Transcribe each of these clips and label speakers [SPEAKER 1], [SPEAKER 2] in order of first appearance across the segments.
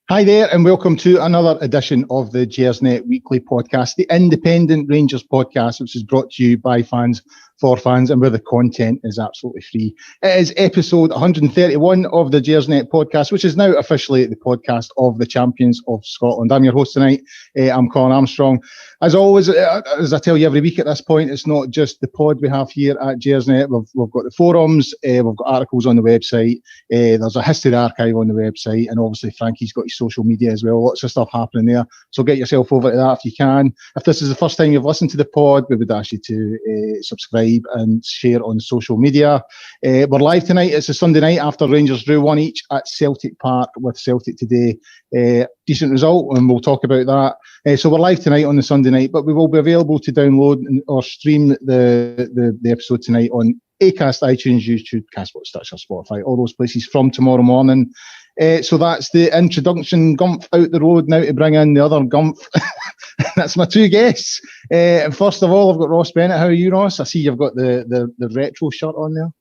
[SPEAKER 1] Hi there, and welcome to another edition of the Gersnet Weekly Podcast, the independent Rangers podcast, which is brought to you by fans for fans and where the content is absolutely free. It is episode 131 of the Gersnet Podcast, which is now officially the podcast of the champions of Scotland. I'm your host tonight. I'm Colin Armstrong. As always, as I tell you every week at this point, it's not just the pod we have here at Gersnet. We've got the forums, we've got articles on the website, there's a history archive on the website, and obviously Frankie's got his social media as well. Lots of stuff happening there. So get yourself over to that if you can. If this is the first time you've listened to the pod, we would ask you to subscribe and share on social media. We're live tonight. It's a Sunday night after Rangers drew 1 each at Celtic Park with Celtic today. Decent result, and we'll talk about that. So we're live tonight on the Sunday night, but we will be available to download or stream the episode tonight on Acast, iTunes, YouTube, Castbox, Stitcher, Spotify, all those places from tomorrow morning. So that's the introduction gumph out the road. Now to bring in the other gumph. That's my two guests. And first of all, I've got Ross Bennett. How are you, Ross? I see you've got the retro shirt on there.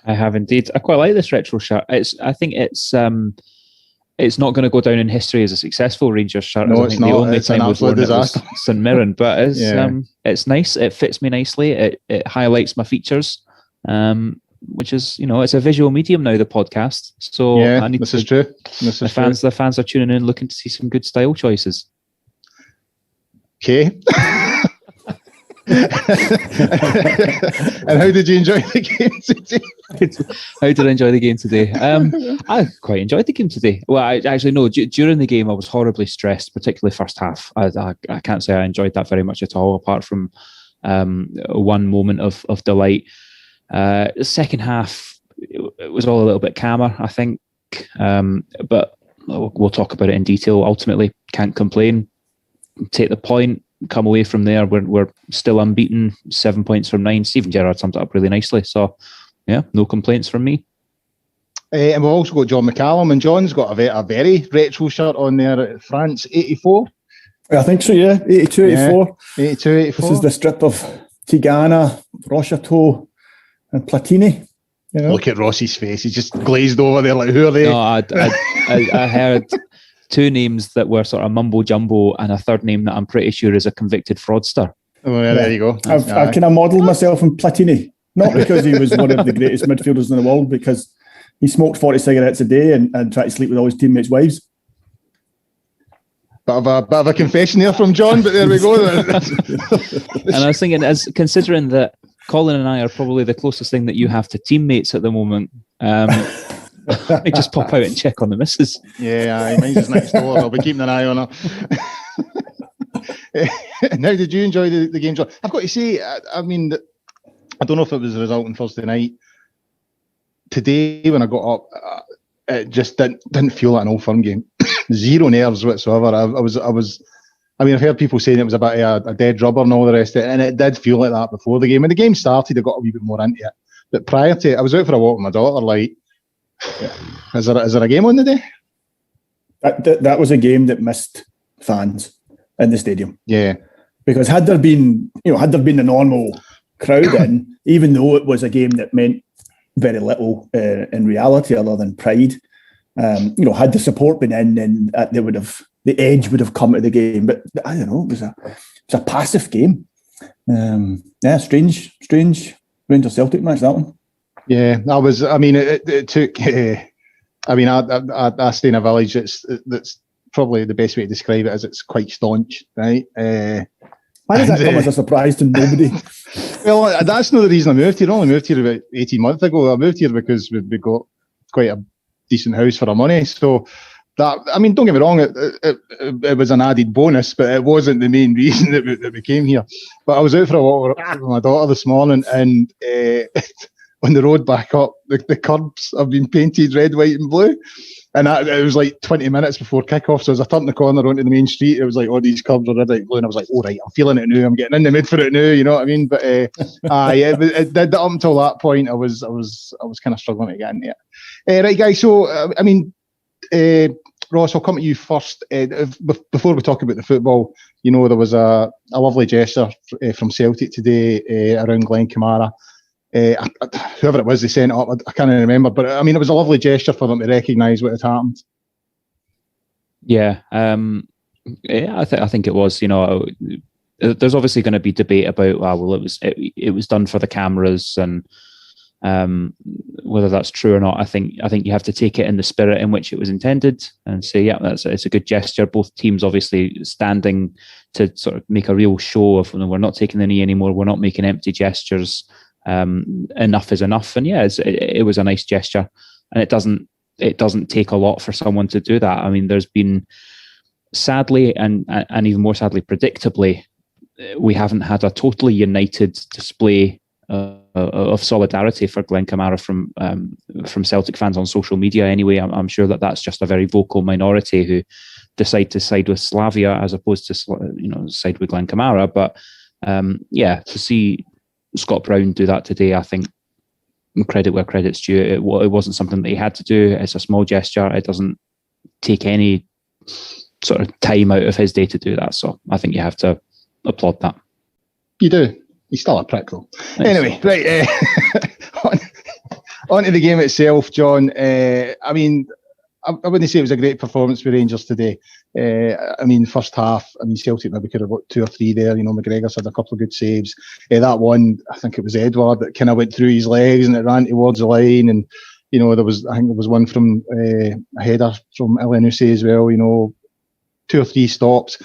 [SPEAKER 2] I have indeed. I quite like this retro shirt. I think it's not going to go down in history as a successful Rangers shirt.
[SPEAKER 1] No, it's not. The only time we've worn it was
[SPEAKER 2] St Mirren, but it's nice. It fits me nicely. It highlights my features. Which is, it's a visual medium now, the podcast. So
[SPEAKER 1] yeah, this is true.
[SPEAKER 2] The fans are tuning in, looking to see some good style choices.
[SPEAKER 1] Okay. And how did you enjoy the game today?
[SPEAKER 2] How did I enjoy the game today? I quite enjoyed the game today. Well, I actually no. During the game, I was horribly stressed, particularly first half. I can't say I enjoyed that very much at all, apart from one moment of delight. The second half, it was all a little bit calmer, I think. But we'll talk about it in detail. Ultimately, can't complain. Take the point, come away from there. We're still unbeaten, 7 points from 9. Steven Gerrard summed it up really nicely. So, yeah, no complaints from me.
[SPEAKER 1] And we've also got John McCallum, and John's got a very retro shirt on there at France 84.
[SPEAKER 3] I think so, yeah. 82, 84.
[SPEAKER 1] 82, 84.
[SPEAKER 3] This is the strip of Tigana, Rochateau, and Platini.
[SPEAKER 1] Look at Ross's face. He's just glazed over there like, who are they?
[SPEAKER 2] No, I heard two names that were sort of mumbo jumbo and a third name that I'm pretty sure is a convicted fraudster.
[SPEAKER 1] Oh, yeah, there you go.
[SPEAKER 3] I've kind of modelled myself on Platini. Not because he was one of the greatest midfielders in the world, because he smoked 40 cigarettes a day and tried to sleep with all his teammates' wives.
[SPEAKER 1] Bit of a confession there from John, but there we go.
[SPEAKER 2] And I was thinking, as considering that Colin and I are probably the closest thing that you have to teammates at the moment, I just pop out and check on the missus.
[SPEAKER 1] Yeah, mine's just next door. I'll be keeping an eye on her. And how did you enjoy the game, John? I've got to say, I mean, I don't know if it was a result on Thursday night. Today, when I got up, it just didn't feel like an Old Firm game. Zero nerves whatsoever. I mean, I've heard people saying it was about a dead rubber and all the rest of it, and it did feel like that before the game. When the game started, I got a wee bit more into it. But prior to it, I was out for a walk with my daughter, like, is there a game on the day?
[SPEAKER 3] That was a game that missed fans in the stadium.
[SPEAKER 1] Yeah.
[SPEAKER 3] Because had there been the normal crowd in, even though it was a game that meant very little in reality other than pride, had the support been in, then the edge would have come to the game. But I don't know, it was a passive game. Strange Rangers Celtic match, that one.
[SPEAKER 1] Yeah, it took. I stay in a village that's probably the best way to describe it is it's quite staunch, right?
[SPEAKER 3] Why does that come as a surprise to nobody?
[SPEAKER 1] Well, that's not the reason I moved here. I only moved here about 18 months ago. I moved here because we got quite a decent house for our money. So that, I mean, don't get me wrong, it was an added bonus, but it wasn't the main reason that we came here. But I was out for a walk with my daughter this morning, and on the road back up, the curbs have been painted red, white and blue. And it was like 20 minutes before kickoff. So as I turned the corner onto the main street, it was like, these curbs are red, white, blue. And I was like, all right, I'm feeling it now. I'm getting in the mood for it now. You know what I mean? But it did up until that point. I was kind of struggling to get into it. Right, guys. So Ross, I'll come to you first. Before we talk about the football, there was a lovely gesture from Celtic today around Glenn Kamara. Whoever it was, they sent it up. I can't remember, but I mean, it was a lovely gesture for them to recognise what had happened.
[SPEAKER 2] Yeah, I think it was. There's obviously going to be debate about it was done for the cameras and whether that's true or not. I think you have to take it in the spirit in which it was intended and say, yeah, it's a good gesture. Both teams obviously standing to sort of make a real show of, we're not taking the knee anymore. We're not making empty gestures. Enough is enough. And yeah, it was a nice gesture, and it doesn't take a lot for someone to do that. I mean, there's been, sadly, and even more sadly, predictably, we haven't had a totally united display of solidarity for Glenn Kamara from Celtic fans on social media. Anyway, I'm sure that's just a very vocal minority who decide to side with Slavia as opposed to side with Glenn Kamara. But to see Scott Brown do that today, I think credit where credit's due. It wasn't something that he had to do. It's a small gesture. It doesn't take any sort of time out of his day to do that. So I think you have to applaud that.
[SPEAKER 1] You do. He's still a prick, though. Anyway, right. On to the game itself, John. I mean, I wouldn't say it was a great performance for Rangers today. I mean, first half, Celtic maybe could have got 2 or 3 there. McGregor's had a couple of good saves. That one, I think it was Edward that kind of went through his legs and it ran towards the line. And, there was one from a header from Elyounoussi as well, 2 or 3 stops.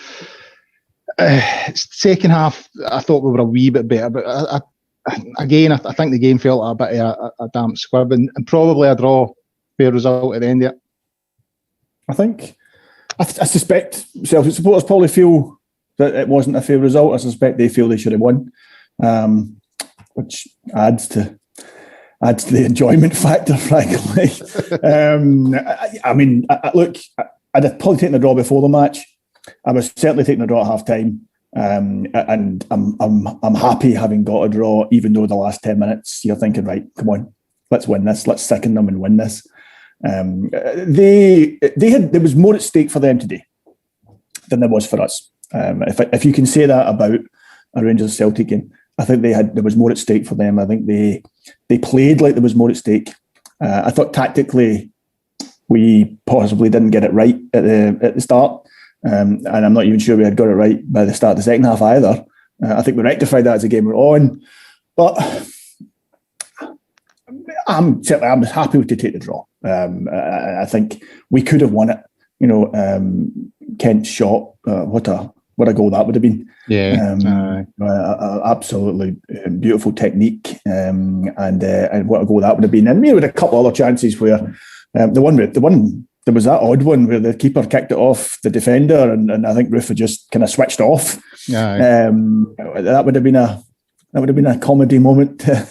[SPEAKER 1] Second half, I thought we were a wee bit better, but I think the game felt a bit of a damp squib, and probably a draw, fair result at the end of it.
[SPEAKER 3] I suspect Celtic supporters probably feel that it wasn't a fair result. I suspect they feel they should have won, which adds to the enjoyment factor, frankly. Look, I'd have probably taken the draw before the match. I was certainly taking a draw at half time, and I'm happy having got a draw, even though the last 10 minutes you're thinking, right, come on, let's win this, let's sicken them and win this. There was more at stake for them today than there was for us. If you can say that about a Rangers Celtic game, I think there was more at stake for them. I think they played like there was more at stake. I thought tactically we possibly didn't get it right at the start. And I'm not even sure we had got it right by the start of the second half either. I think we rectified that as the game went on. But I'm happy to take the draw. I think we could have won it. Kent's shot, what a goal that would have been.
[SPEAKER 2] Yeah,
[SPEAKER 3] absolutely beautiful technique, and what a goal that would have been. And we had a couple other chances where the one. There was that odd one where the keeper kicked it off the defender, and I think Roof had just kind of switched off.
[SPEAKER 1] Yeah.
[SPEAKER 3] That would have been a comedy moment to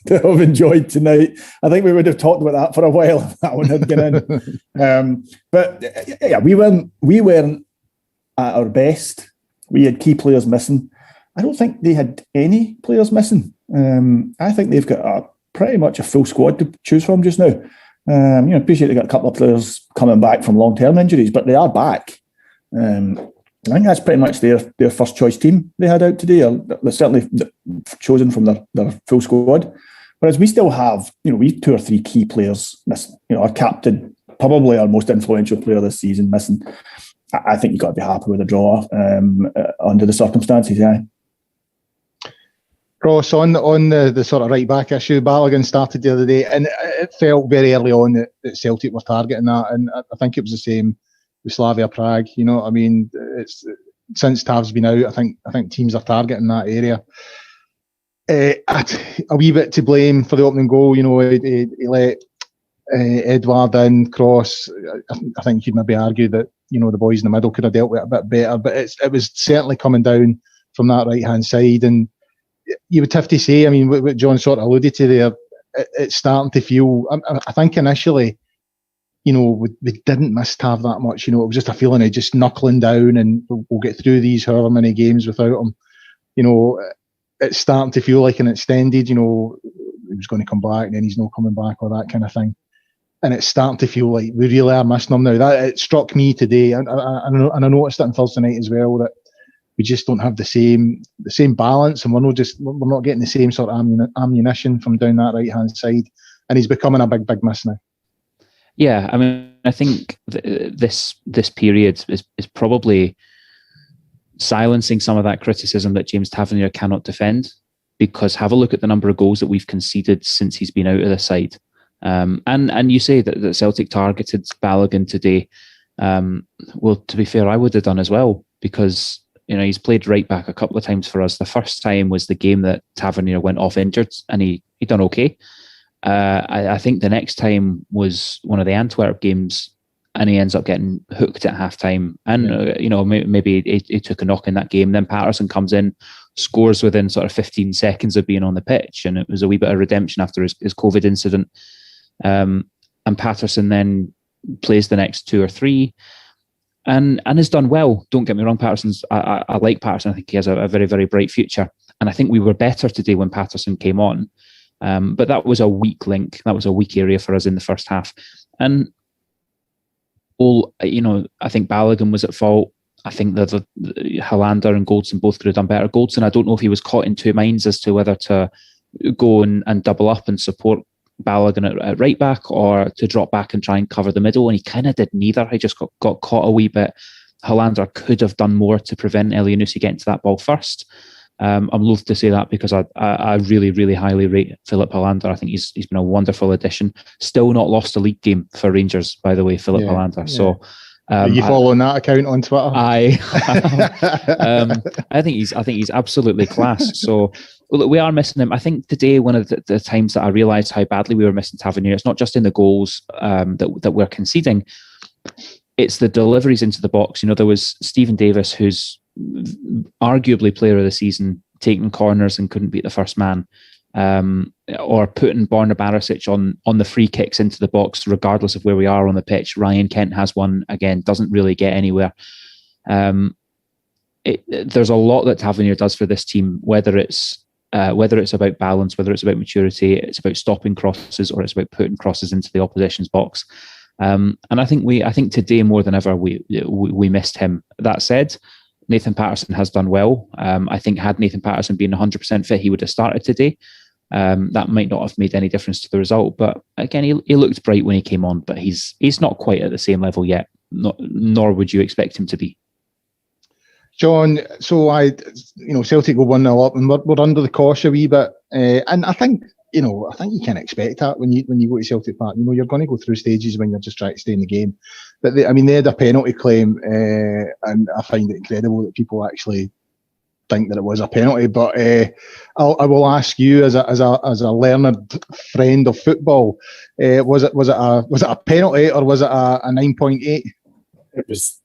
[SPEAKER 3] have enjoyed tonight. I think we would have talked about that for a while if that one had gone in. But yeah, we weren't at our best. We had key players missing. I don't think they had any players missing. I think they've got pretty much a full squad to choose from just now. I appreciate they got a couple of players coming back from long-term injuries, but they are back. I think that's pretty much their first choice team they had out today. They're certainly chosen from their full squad. Whereas we still have, we 2 or 3 key players missing. Our captain, probably our most influential player this season, missing. I think you've got to be happy with a draw under the circumstances, yeah.
[SPEAKER 1] Ross, on the sort of right back issue, Balogun started the other day, and it felt very early on that Celtic were targeting that, and I think it was the same with Slavia Prague. It's since Tav's been out, I think teams are targeting that area. A wee bit to blame for the opening goal. He let Edward in, cross. I think you'd maybe argue that the boys in the middle could have dealt with it a bit better, but it was certainly coming down from that right hand side. And you would have to say, what John sort of alluded to there, it's starting to feel, I think initially, we didn't miss Tav that much. It was just a feeling of just knuckling down and we'll get through these however many games without him. It's starting to feel like an extended, he was going to come back and then he's not coming back or that kind of thing. And it's starting to feel like we really are missing him now. That it struck me today, and I noticed it on Thursday night as well, that we just don't have the same balance, and we're not getting the same sort of ammunition from down that right hand side, and he's becoming a big miss now.
[SPEAKER 2] Yeah, I mean, I think this period is probably silencing some of that criticism that James Tavernier cannot defend, because have a look at the number of goals that we've conceded since he's been out of the side. And you say that Celtic targeted Balogun today. Well, to be fair, I would have done as well, because he's played right back a couple of times for us. The first time was the game that Tavernier went off injured, and he done okay. I think the next time was one of the Antwerp games, and he ends up getting hooked at halftime. And maybe he took a knock in that game. Then Patterson comes in, scores within sort of 15 seconds of being on the pitch, and it was a wee bit of redemption after his COVID incident. And Patterson then plays the next 2 or 3, and has done well. Don't get me wrong, I like Patterson. I think he has a very, very bright future, and I think we were better today when Patterson came on. But that was a weak link. That was a weak area for us in the first half. And I think Balogun was at fault. I think that Hollander and Goldson both could have done better. Goldson, I don't know if he was caught in two minds as to whether to go and double up and support Balogun at right back, or to drop back and try and cover the middle. And he kind of did neither. He just got caught a wee bit. Hollander could have done more to prevent Elyounoussi getting to that ball first. I'm loath to say that, because I really, really highly rate Philip Hollander. I think he's been a wonderful addition. Still not lost a league game for Rangers, by the way, Philip Hollander. Yeah. So
[SPEAKER 1] are you following that account on Twitter?
[SPEAKER 2] I think he's absolutely class. So look, we are missing him. I think today, one of the times that I realised how badly we were missing Tavernier, it's not just in the goals that we're conceding. It's the deliveries into the box. There was Stephen Davis, who's arguably player of the season, taking corners and couldn't beat the first man, or putting Borna Barisic on the free kicks into the box, regardless of where we are on the pitch. Ryan Kent has one, again, doesn't really get anywhere. There's a lot that Tavernier does for this team, whether it's about balance, whether it's about maturity, it's about stopping crosses, or it's about putting crosses into the opposition's box. And I think today more than ever we missed him. That said, Nathan Patterson has done well. I think had Nathan Patterson been 100% fit, he would have started today. That might not have made any difference to the result, but again, he looked bright when he came on. But he's not quite at the same level yet. Nor would you expect him to be.
[SPEAKER 1] John, so Celtic go 1-0 up, and we're under the cosh a wee bit, and I think you can expect that when you go to Celtic Park. You're going to go through stages when you're just trying to stay in the game. But they had a penalty claim, and I find it incredible that people actually think that it was a penalty. But I will ask you, as a learned friend of football, was it a penalty, or was it a 9.8?
[SPEAKER 3] It was.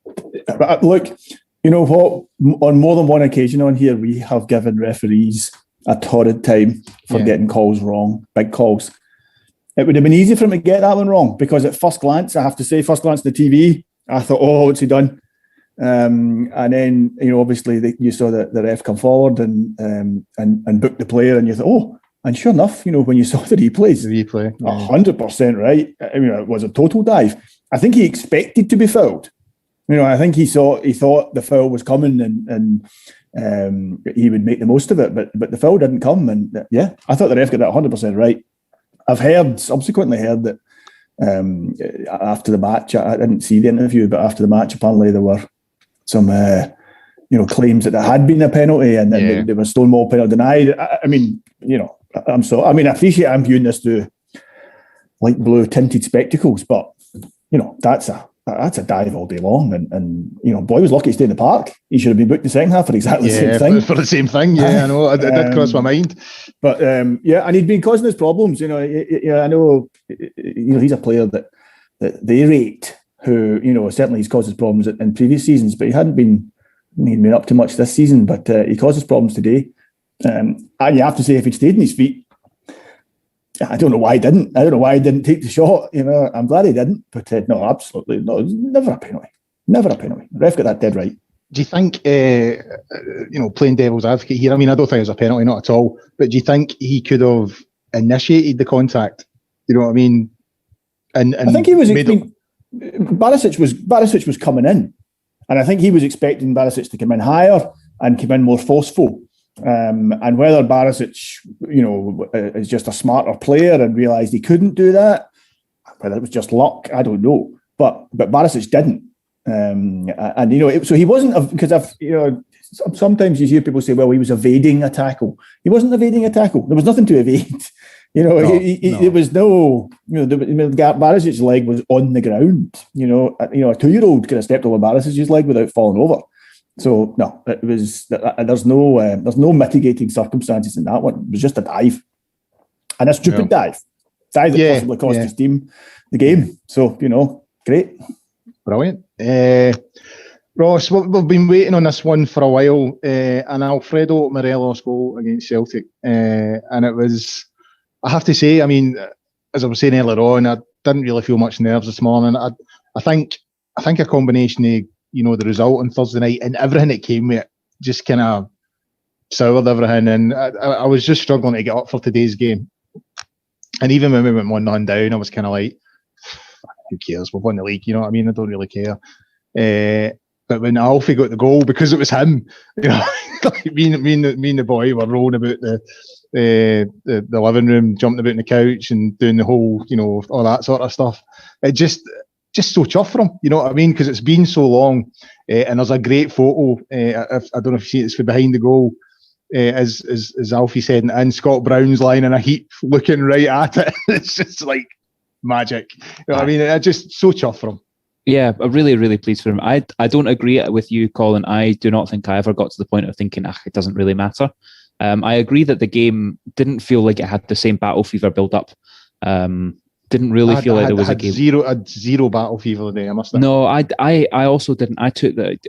[SPEAKER 3] Look, you know what? On more than one occasion on here, we have given referees a torrid time for getting calls wrong, big calls. It would have been easy for him to get that one wrong, because at first glance, I have to say, first glance at the TV, I thought, oh, what's he done? And then, obviously you saw the ref come forward and book the player, and you thought, oh, and sure enough, when you saw the replays, 100% right. I mean, it was a total dive. I think he expected to be fouled. I think he thought the foul was coming, and he would make the most of it, but the foul didn't come, and I thought the ref got that 100% right. I've subsequently heard that after the match, I didn't see the interview, but after the match, apparently there were some claims that there had been a penalty, and then there was Stonewall penalty denied. I mean, I'm I appreciate I'm viewing this through light blue tinted spectacles, but that's a dive all day long, and boy was lucky to stay in the park. He should have been booked the second half for exactly the same thing.
[SPEAKER 1] For the same thing, I know. It did cross my mind.
[SPEAKER 3] But and he'd been causing us problems. I know. He's a player that they rate, who certainly he's caused us problems in previous seasons, but he hadn't been up to much this season. But he caused us problems today, and you have to say, if he'd stayed on his feet, I don't know why he didn't. I don't know why he didn't take the shot. I'm glad he didn't. But no, absolutely no. It was never a penalty. Never a penalty. The ref got that dead right.
[SPEAKER 1] Do you think, playing devil's advocate here? I mean, I don't think it was a penalty, not at all. But do you think he could have initiated the contact? You know what I mean? And
[SPEAKER 3] I think he was. Barisic was coming in, and I think he was expecting Barisic to come in higher and come in more forceful. And whether Barisic, is just a smarter player and realised he couldn't do that, whether it was just luck, I don't know. But Barisic didn't. So he wasn't, because sometimes you hear people say, well, he was evading a tackle. He wasn't evading a tackle. There was nothing to evade. There was no, Barisic's leg was on the ground. A 2-year-old could have stepped over Barisic's leg without falling over. So no, it was. There's no mitigating circumstances in that one. It was just a dive, and a stupid dive that possibly cost his team the game. So great,
[SPEAKER 1] brilliant. Ross, we've been waiting on this one for a while. An Alfredo Morelos goal against Celtic, and it was. I have to say, I mean, as I was saying earlier on, I didn't really feel much nerves this morning. I think a combination of the result on Thursday night and everything that came with it just kind of soured everything, and I was just struggling to get up for today's game. And even when we went 1-0 down, I was kind of like, who cares? We've won the league, you know what I mean? I don't really care. But when Alfie got the goal, because it was him, like me and the boy were rolling about the living room, jumping about on the couch and doing the whole, all that sort of stuff. It just so chuffed for him, you know what I mean? Because it's been so long, and there's a great photo. I don't know if you see it, it's for behind the goal, as Alfie said, and Scott Brown's lying in a heap, looking right at it. It's just like magic. You know what I mean? I just so chuffed for him.
[SPEAKER 2] Yeah, I'm really, really pleased for him. I don't agree with you, Colin. I do not think I ever got to the point of thinking, it doesn't really matter. I agree that the game didn't feel like it had the same battle fever build up. Didn't really feel like there was a game.
[SPEAKER 1] Zero battle fever today, I must have.
[SPEAKER 2] No, I also didn't.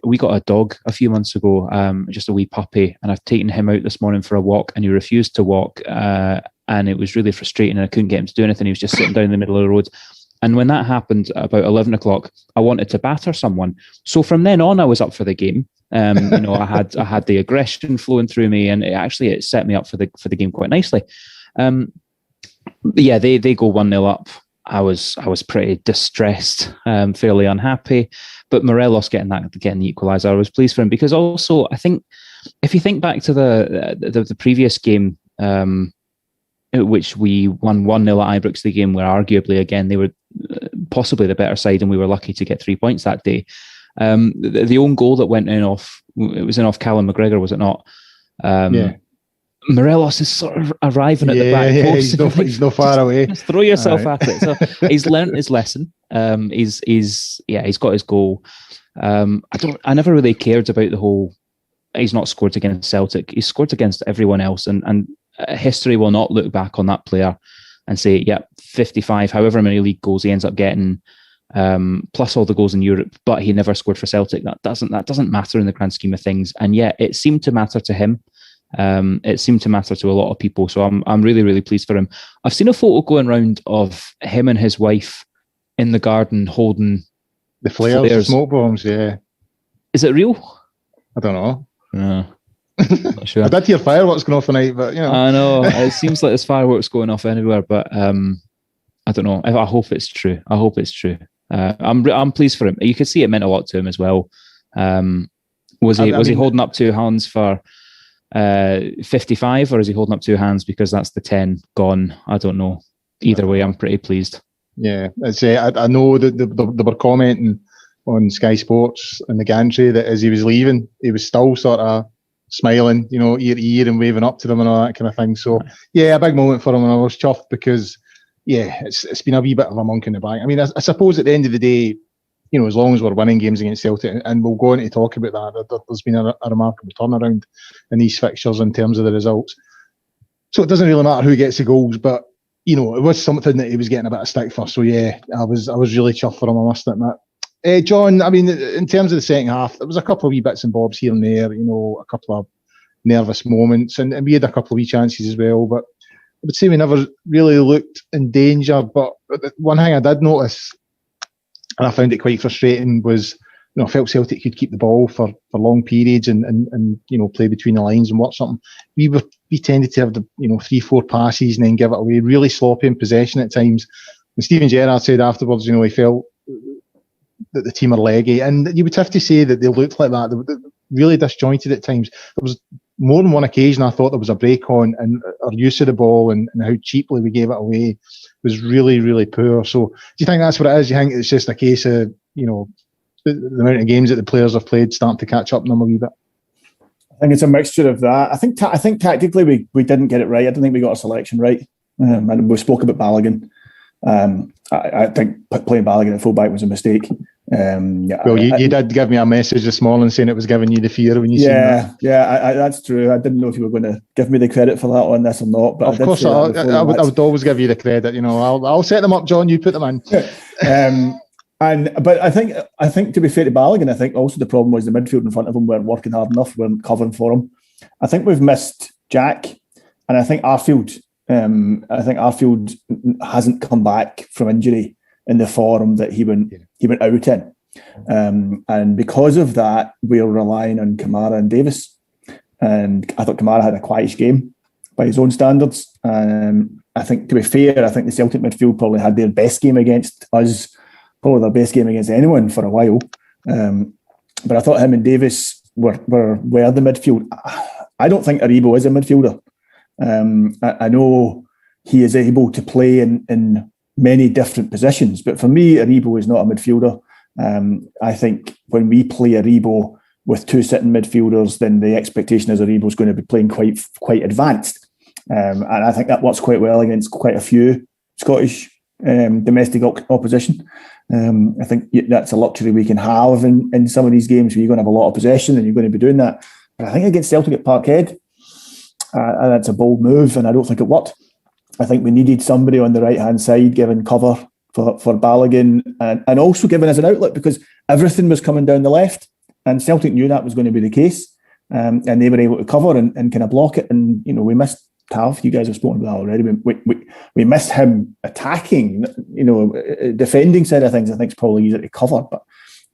[SPEAKER 2] We got a dog a few months ago, just a wee puppy, and I've taken him out this morning for a walk, and he refused to walk, and it was really frustrating, and I couldn't get him to do anything. He was just sitting down in the middle of the road. And when that happened about 11 o'clock, I wanted to batter someone. So from then on, I was up for the game. I had the aggression flowing through me, and it set me up for the game quite nicely. But yeah, they go 1-0 up. I was pretty distressed, fairly unhappy. But Morelos getting the equaliser, I was pleased for him, because also I think if you think back to the previous game, which we won 1-0 at Ibrox, the game where arguably again they were possibly the better side, and we were lucky to get 3 points that day. The own goal that went in off Callum McGregor, was it not? Morelos is sort of arriving at the back post.
[SPEAKER 1] He's not far away.
[SPEAKER 2] Just throw yourself at it. So he's learnt his lesson. He's got his goal. I never really cared about the whole. He's not scored against Celtic. He's scored against everyone else, and history will not look back on that player and say, 55, however many league goals he ends up getting, plus all the goals in Europe, but he never scored for Celtic. That doesn't matter in the grand scheme of things. And yet it seemed to matter to him. It seemed to matter to a lot of people. So I'm really, really pleased for him. I've seen a photo going around of him and his wife in the garden holding
[SPEAKER 1] the flares. The smoke bombs. Yeah.
[SPEAKER 2] Is it real?
[SPEAKER 1] I don't know.
[SPEAKER 2] No. Not sure.
[SPEAKER 1] I did hear fireworks going off tonight, but
[SPEAKER 2] I know it seems like there's fireworks going off anywhere, but I don't know. I hope it's true. I'm pleased for him. You could see it meant a lot to him as well. Was he holding up two hands for 55, or is he holding up two hands because that's the 10 gone? I don't know. Either way, I'm pretty pleased.
[SPEAKER 1] Yeah, I know that they were commenting on Sky Sports and the gantry that as he was leaving, he was still sort of smiling, ear to ear and waving up to them and all that kind of thing. So yeah, a big moment for him, and I was chuffed because it's been a wee bit of a monk in the bank. I mean, I suppose at the end of the day, as long as we're winning games against Celtic, and we'll go on to talk about that, there's been a remarkable turnaround in these fixtures in terms of the results. So it doesn't really matter who gets the goals, but it was something that he was getting a bit of stick for. So yeah, I was really chuffed for him, I must admit. John, I mean, in terms of the second half, there was a couple of wee bits and bobs here and there, a couple of nervous moments, and we had a couple of wee chances as well, but I would say we never really looked in danger. But one thing I did notice, and I found it quite frustrating, was I felt Celtic could keep the ball for long periods and play between the lines and work something. We tended to have the 3-4 passes and then give it away, really sloppy in possession at times. And Steven Gerrard said afterwards, he felt that the team are leggy, and you would have to say that they looked like that. They were really disjointed at times. There was more than one occasion I thought there was a break on, and our use of the ball and how cheaply we gave it away was really, really poor. So do you think that's what it is? Do you think it's just a case of, the amount of games that the players have played starting to catch up on them a wee bit?
[SPEAKER 3] I think it's a mixture of that. I think tactically we didn't get it right. I don't think we got our selection right. And we spoke about Balogun. I think playing Balogun at fullback was a mistake.
[SPEAKER 1] You did give me a message this morning saying it was giving you the fear when you seen that.
[SPEAKER 3] Yeah, that's true. I didn't know if you were going to give me the credit for that on this or not. But
[SPEAKER 1] of course, I would always give you the credit. I'll set them up, John. You put them in.
[SPEAKER 3] But I think to be fair to Balogun, I think also the problem was the midfield in front of him weren't working hard enough, weren't covering for him. I think we've missed Jack, and I think Arfield. Hasn't come back from injury in the form that he went out in, and because of that, we're relying on Kamara and Davis. And I thought Kamara had a quietish game by his own standards. I think, to be fair, I think the Celtic midfield probably had their best game against us, probably their best game against anyone for a while. But I thought him and Davis were the midfield. I don't think Aribo is a midfielder. I know he is able to play in many different positions, but for me, Aribo is not a midfielder. I think when we play Aribo with two sitting midfielders, then the expectation is Aribo is going to be playing quite advanced, and I think that works quite well against quite a few Scottish domestic opposition. I think that's a luxury we can have in some of these games where you're going to have a lot of possession and you're going to be doing that. But I think against Celtic at Parkhead, and that's a bold move, and I don't think it worked. I think we needed somebody on the right-hand side giving cover for Balogun and also giving us an outlet, because everything was coming down the left, and Celtic knew that was going to be the case, and they were able to cover and kind of block it. And we missed Tav. You guys have spoken about that already. We missed him attacking. Defending side of things I think is probably easier to cover, but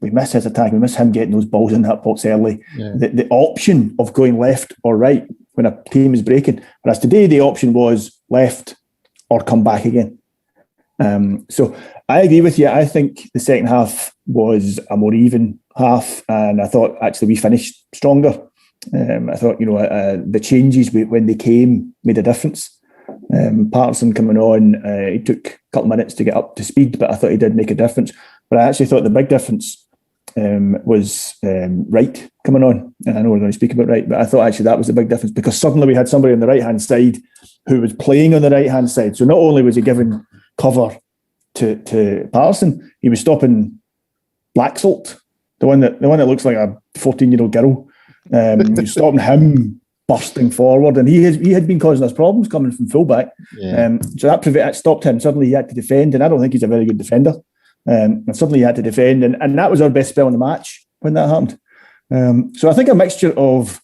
[SPEAKER 3] we missed his attack. We missed him getting those balls in that box early. Yeah. The option of going left or right when a team is breaking. Whereas today the option was left or come back again. So I agree with you. I think the second half was a more even half, and I thought actually we finished stronger. I thought the changes when they came made a difference. Patterson coming on, he took a couple of minutes to get up to speed, but I thought he did make a difference. But I actually thought the big difference was Wright coming on. And I know we're going to speak about Wright, but I thought actually that was the big difference, because suddenly we had somebody on the right-hand side who was playing on the right-hand side. So not only was he giving cover to Patterson, he was stopping Blacksalt, the one that looks like a 14-year-old girl. He was stopping him bursting forward, and he had been causing us problems coming from fullback. Yeah. So that stopped him. Suddenly he had to defend, and I don't think he's a very good defender. And suddenly he had to defend, and that was our best spell in the match when that happened. So I think a mixture of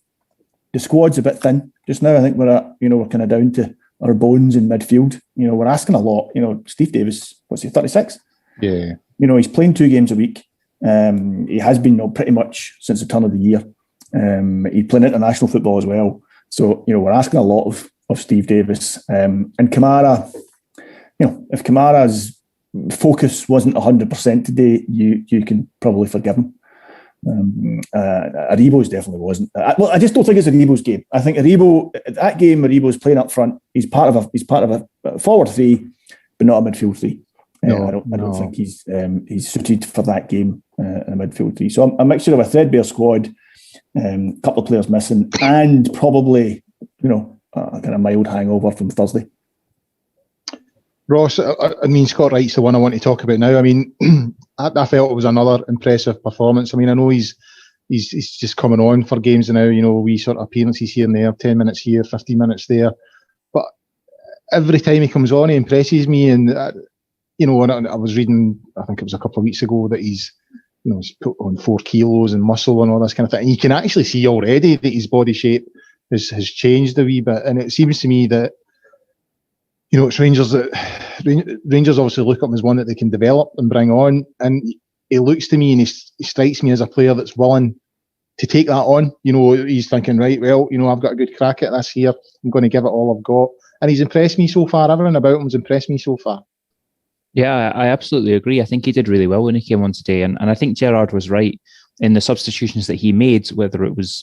[SPEAKER 3] the squad's a bit thin just now. I think we're kind of down to our bones in midfield. We're asking a lot. Steve Davis, what's he, 36?
[SPEAKER 1] Yeah.
[SPEAKER 3] He's playing 2 games a week. He has been pretty much since the turn of the year. He's playing international football as well. So, we're asking a lot of Steve Davis. And Kamara, if Kamara's focus wasn't 100% today, you can probably forgive him. Aribo's definitely wasn't. I just don't think it's Aribo's game. I think that game Aribo's playing up front. He's part of a forward 3, but not a midfield 3. I don't think he's suited for that game in a midfield 3. So a mixture of a threadbare squad, a couple of players missing, and probably a kind of mild hangover from Thursday.
[SPEAKER 1] Ross, Scott Wright's the one I want to talk about now. I felt it was another impressive performance. I know he's just coming on for games now, wee sort of appearances here and there, 10 minutes here, 15 minutes there. But every time he comes on, he impresses me. And, when I was reading, I think it was a couple of weeks ago, that he's put on 4 kilos and muscle and all this kind of thing. And you can actually see already that his body shape has changed a wee bit. And it seems to me that, it's Rangers obviously look at him as one that they can develop and bring on. And he looks to me and he strikes me as a player that's willing to take that on. He's thinking, right, well, I've got a good crack at this here. I'm going to give it all I've got. And he's impressed me so far. Everything about him has impressed me so far.
[SPEAKER 2] Yeah, I absolutely agree. I think he did really well when he came on today. And I think Gerrard was right in the substitutions that he made, whether it was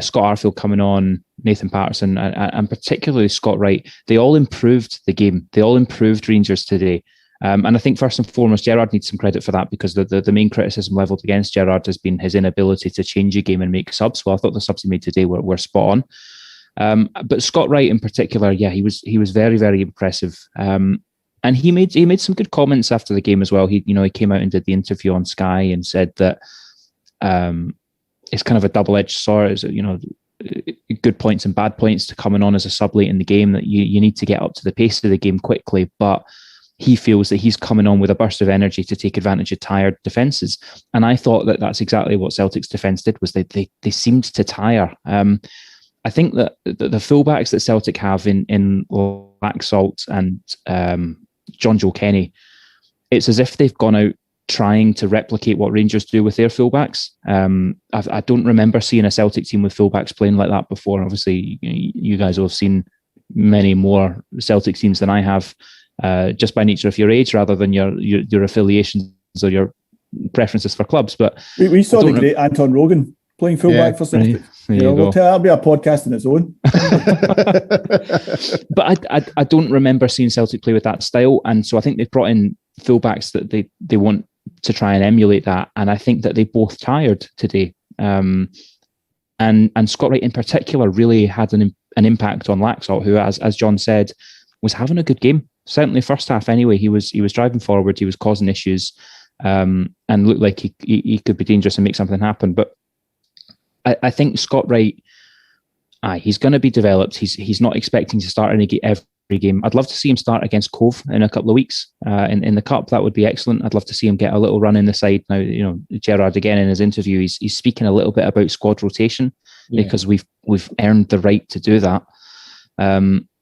[SPEAKER 2] Scott Arfield coming on, Nathan Patterson, and particularly Scott Wright, they all improved the game. They all improved Rangers today. And I think first and foremost, Gerrard needs some credit for that, because the main criticism levelled against Gerrard has been his inability to change a game and make subs. Well, I thought the subs he made today were spot on. But Scott Wright in particular, yeah, he was very, very impressive. And he made some good comments after the game as well. He came out and did the interview on Sky and said that it's kind of a double-edged sword. Good points and bad points to coming on as a sub late in the game, that you need to get up to the pace of the game quickly, but he feels that he's coming on with a burst of energy to take advantage of tired defences. And I thought that that's exactly what Celtic's defence did, was they seemed to tire. I think that the fullbacks that Celtic have in Laxalt and John Joe Kenny, it's as if they've gone out trying to replicate what Rangers do with their fullbacks. I don't remember seeing a Celtic team with fullbacks playing like that before. Obviously, you guys will have seen many more Celtic teams than I have, just by nature of your age rather than your affiliations or your preferences for clubs. But
[SPEAKER 3] we saw the great Anton Rogan playing fullback for Celtic. That'll be a podcast in its own.
[SPEAKER 2] But I don't remember seeing Celtic play with that style, and so I think they've brought in fullbacks that they want to try and emulate that, and I think that they both tired today. And Scott Wright in particular really had an impact on Laxalt, who, as John said, was having a good game. Certainly first half anyway, he was driving forward, he was causing issues, and looked like he could be dangerous and make something happen. But I think Scott Wright, he's going to be developed. He's not expecting to start every game. I'd love to see him start against Cove in a couple of weeks in the Cup. That would be excellent. I'd love to see him get a little run in the side. Now, Gerrard again in his interview, he's speaking a little bit about squad rotation, because we've earned the right to do that.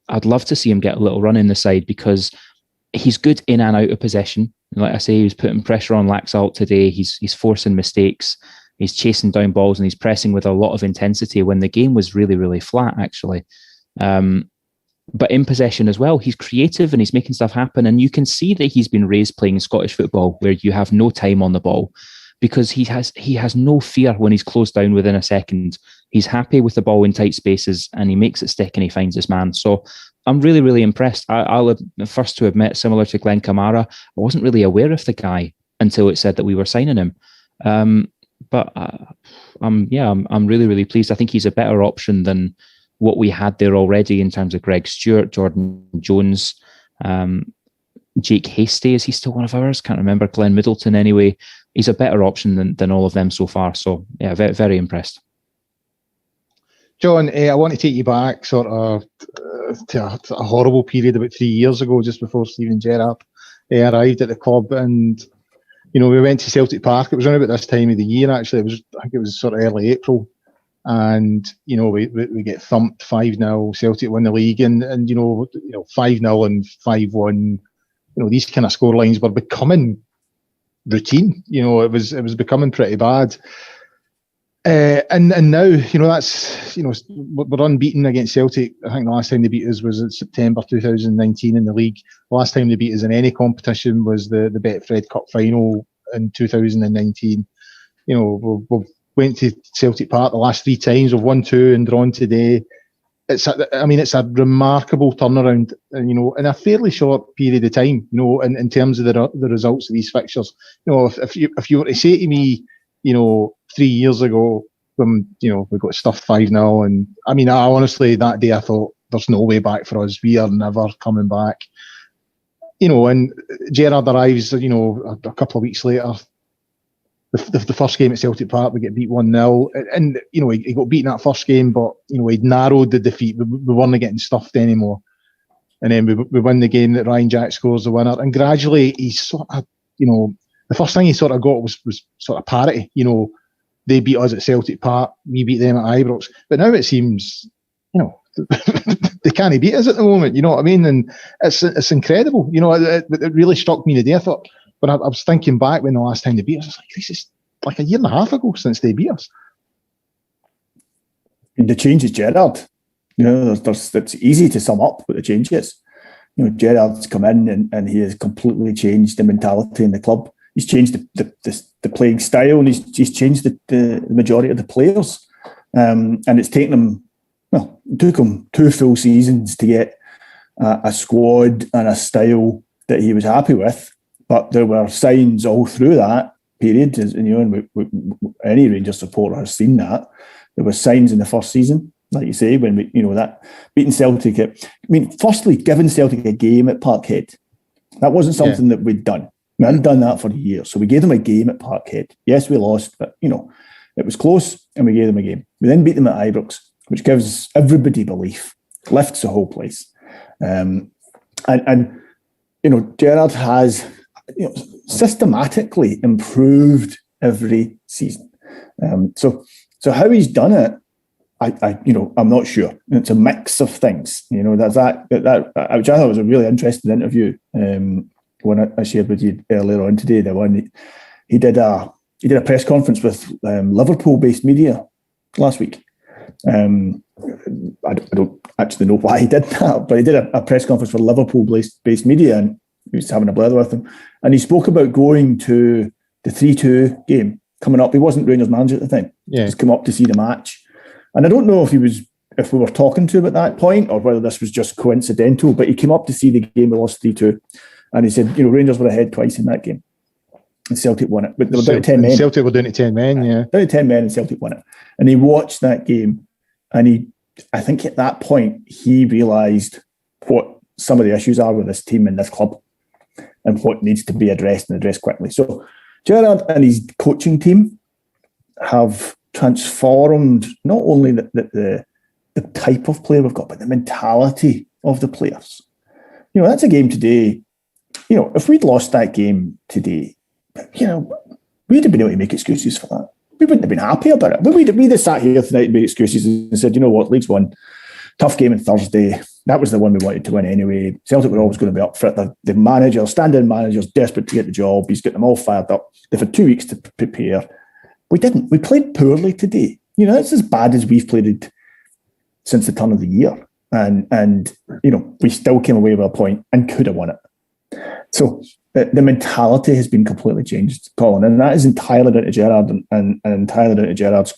[SPEAKER 2] I'd love to see him get a little run in the side, because he's good in and out of possession. Like I say, he was putting pressure on Laxalt today. He's forcing mistakes. He's chasing down balls and he's pressing with a lot of intensity when the game was really, really flat, actually. But in possession as well, he's creative and he's making stuff happen. And you can see that he's been raised playing Scottish football, where you have no time on the ball, because he has no fear when he's closed down within a second. He's happy with the ball in tight spaces and he makes it stick and he finds his man. So I'm really, really impressed. I'll be the first to admit, similar to Glenn Kamara, I wasn't really aware of the guy until it said that we were signing him. But I'm really, really pleased. I think he's a better option than what we had there already in terms of Greg Stewart, Jordan Jones, Jake Hastie. Is he still one of ours? Can't remember. Glenn Middleton anyway. He's a better option than all of them so far. So yeah, very, very impressed.
[SPEAKER 1] John, I want to take you back sort of to a horrible period about 3 years ago, just before Steven Gerrard arrived at the club. And we went to Celtic Park. It was around about this time of the year, actually. I think it was sort of early April. And, we get thumped 5-0. Celtic win the league. And 5-0 and 5-1, these kind of score lines were becoming routine. It was becoming pretty bad. And now, that's, we're unbeaten against Celtic. I think the last time they beat us was in September 2019 in the league. The last time they beat us in any competition was the Betfred Cup final in 2019. We went to Celtic Park the last 3 times. We've won 2 and drawn today. It's a remarkable turnaround, in a fairly short period of time, in terms of the results of these fixtures. If you were to say to me, 3 years ago, when we got stuffed 5-0, and I honestly that day I thought there's no way back for us. We are never coming back. And Gerrard arrives, a couple of weeks later. The first game at Celtic Park, we get beat 1-0, and he got beaten that first game, but he'd narrowed the defeat. We weren't getting stuffed anymore, and then we win the game that Ryan Jack scores the winner, and gradually he sort of, the first thing he sort of got was sort of parity. They beat us at Celtic Park, we beat them at Ibrox. But now it seems, they can't beat us at the moment, you know what I mean? And it's incredible. It really struck me today. I thought, when I was thinking back when the last time they beat us, I was like, this is like a year and a half ago since they beat us.
[SPEAKER 3] The change is Gerrard. It's easy to sum up what the change is. Gerrard's come in and he has completely changed the mentality in the club. He's changed the playing style, and he's changed the majority of the players. And it's taken him, well, it took him 2 full seasons to get a squad and a style that he was happy with. But there were signs all through that period, as you know, and any Rangers supporter has seen that. There were signs in the first season, like you say, when we, that beating Celtic. Firstly, giving Celtic a game at Parkhead. That wasn't something that we'd done. We hadn't done that for years. So we gave them a game at Parkhead. Yes, we lost, but, it was close and we gave them a game. We then beat them at Ibrox, which gives everybody belief, lifts the whole place. And Gerrard has systematically improved every season. So how he's done it, I'm not sure. It's a mix of things. That's that which I thought was a really interesting interview. When I shared with you earlier on today, the one he did a press conference with Liverpool-based media last week. I don't actually know why he did that, but he did a press conference for Liverpool-based media, and he was having a blather with them. And he spoke about going to the 3-2 game coming up. He wasn't Rangers manager at the time.
[SPEAKER 1] Yeah.
[SPEAKER 3] He's come up to see the match. And I don't know if we were talking to him at that point or whether this was just coincidental, but he came up to see the game. We lost 3-2. And he said, Rangers were ahead twice in that game. And Celtic won it. But they were down to 10 men.
[SPEAKER 1] Celtic were down to 10 men, yeah.
[SPEAKER 3] Down to 10 men and Celtic won it. And he watched that game. And I think at that point, he realised what some of the issues are with this team and this club and what needs to be addressed and addressed quickly. So Gerrard and his coaching team have transformed not only the type of player we've got, but the mentality of the players. That's a game today. If we'd lost that game today, we'd have been able to make excuses for that. We wouldn't have been happy about it. But we'd have sat here tonight and made excuses and said, League's won. Tough game on Thursday. That was the one we wanted to win anyway. Celtic were always going to be up for it. The manager, stand-in manager's desperate to get the job. He's got them all fired up. They've had 2 weeks to prepare. We didn't. We played poorly today. It's as bad as we've played it since the turn of the year. And we still came away with a point and could have won it. So the mentality has been completely changed, Colin, and that is entirely down to Gerrard and entirely down to Gerrard's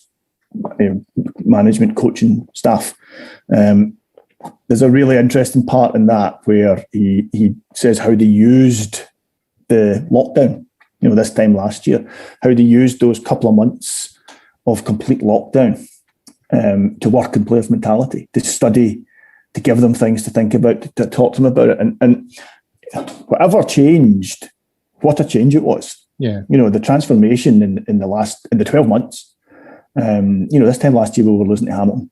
[SPEAKER 3] management, coaching staff. There's a really interesting part in that where he says how they used the lockdown, this time last year, how they used those couple of months of complete lockdown to work in players' mentality, to study, to give them things to think about, to talk to them about it. And whatever changed, what a change it was.
[SPEAKER 1] Yeah.
[SPEAKER 3] The transformation in the 12 months. This time last year we were losing to Hamilton.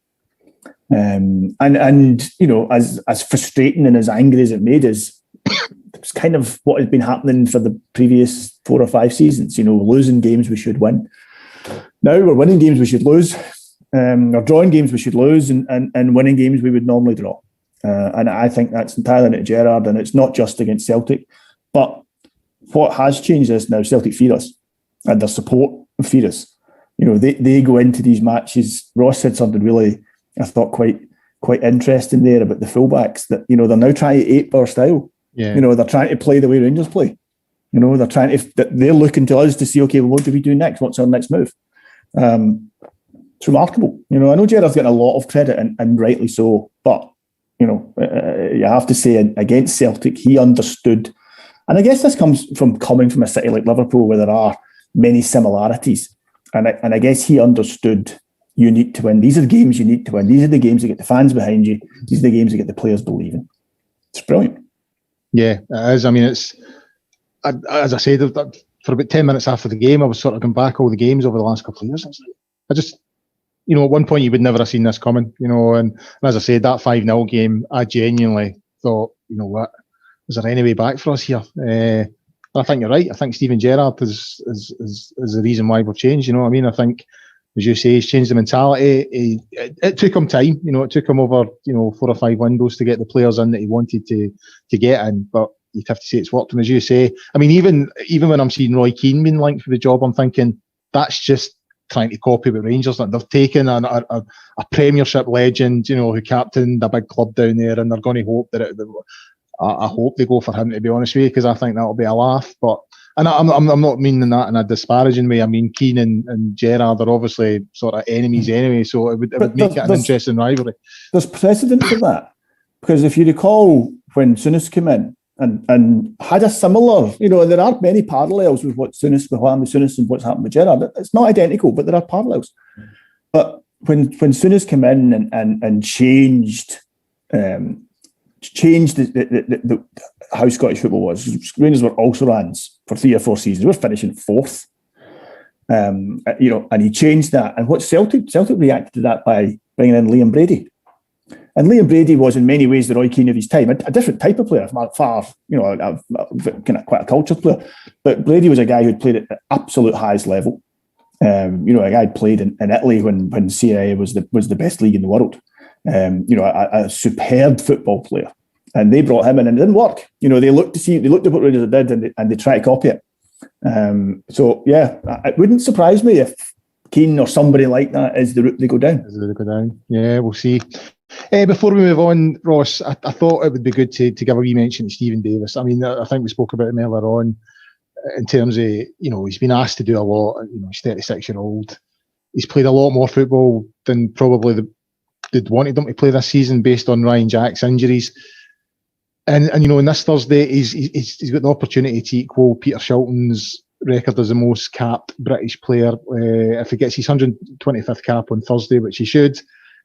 [SPEAKER 3] As frustrating and as angry as it made us, it's kind of what has been happening for the previous 4 or 5 seasons. Losing games we should win. Now we're winning games we should lose. Or drawing games we should lose, and winning games we would normally draw. And I think that's entirely to Gerrard, and it's not just against Celtic. But what has changed is now Celtic fear us, and their support fear us. They go into these matches. Ross said something really, I thought, quite interesting there about the fullbacks, that they're now trying to ape our style.
[SPEAKER 1] Yeah.
[SPEAKER 3] They're trying to play the way Rangers play. They're looking to us to see, okay, well, what do we do next? What's our next move? It's remarkable. I know Gerrard's getting a lot of credit, and rightly so, but you have to say, against Celtic, he understood, and I guess this comes from coming from a city like Liverpool where there are many similarities, and I guess he understood you need to win. These are the games you need to win. These are the games that get the fans behind you. These are the games that get the players believing. It's brilliant.
[SPEAKER 1] Yeah, it is. It's, as I said, for about 10 minutes after the game, I was sort of going back all the games over the last couple of years. I just, at one point you would never have seen this coming, and as I said, that 5-0 game, I genuinely thought, what, is there any way back for us here? And I think you're right. I think Steven Gerrard is the reason why we've changed. I think, as you say, he's changed the mentality. It took him time. It took him over 4 or 5 windows to get the players in that he wanted to get in. But you'd have to say it's worked. And as you say, even when I'm seeing Roy Keane being linked for the job, I'm thinking that's just trying to copy what Rangers. Like, they've taken a Premiership legend, who captained a big club down there, and they're going to hope that I hope they go for him, to be honest with you, because I think that'll be a laugh. But And I'm not meaning that in a disparaging way. I mean, Keane and Gerrard are obviously sort of enemies anyway, so it would make it an interesting rivalry.
[SPEAKER 3] There's precedent for that, because if you recall when Souness came in and had a similar, there are many parallels with what happened with Souness and what's happened with Gerrard. It's not identical, but there are parallels. But when Souness came in and changed the how Scottish football was. Rangers were also-rans for 3 or 4 seasons. We're finishing 4th. And he changed that. And what Celtic reacted to that by bringing in Liam Brady. And Liam Brady was in many ways the Roy Keane of his time, a different type of player, far, kind of quite a cultured player. But Brady was a guy who'd played at the absolute highest level. A guy who played in Italy when Serie A was the best league in the world. A superb football player. And they brought him in and it didn't work. They looked at what Rangers did and they tried to copy it. It wouldn't surprise me if Keane or somebody like that is the route they go down.
[SPEAKER 1] Yeah, we'll see. Before we move on, Ross, I thought it would be good to give a wee mention to Stephen Davis. I mean, I think we spoke about him earlier on in terms of, he's been asked to do a lot. He's 36-year-old. He's played a lot more football than probably they'd wanted him to play this season based on Ryan Jack's injuries. And in this Thursday, he's got the opportunity to equal Peter Shilton's record as the most capped British player. If he gets his 125th cap on Thursday, which he should,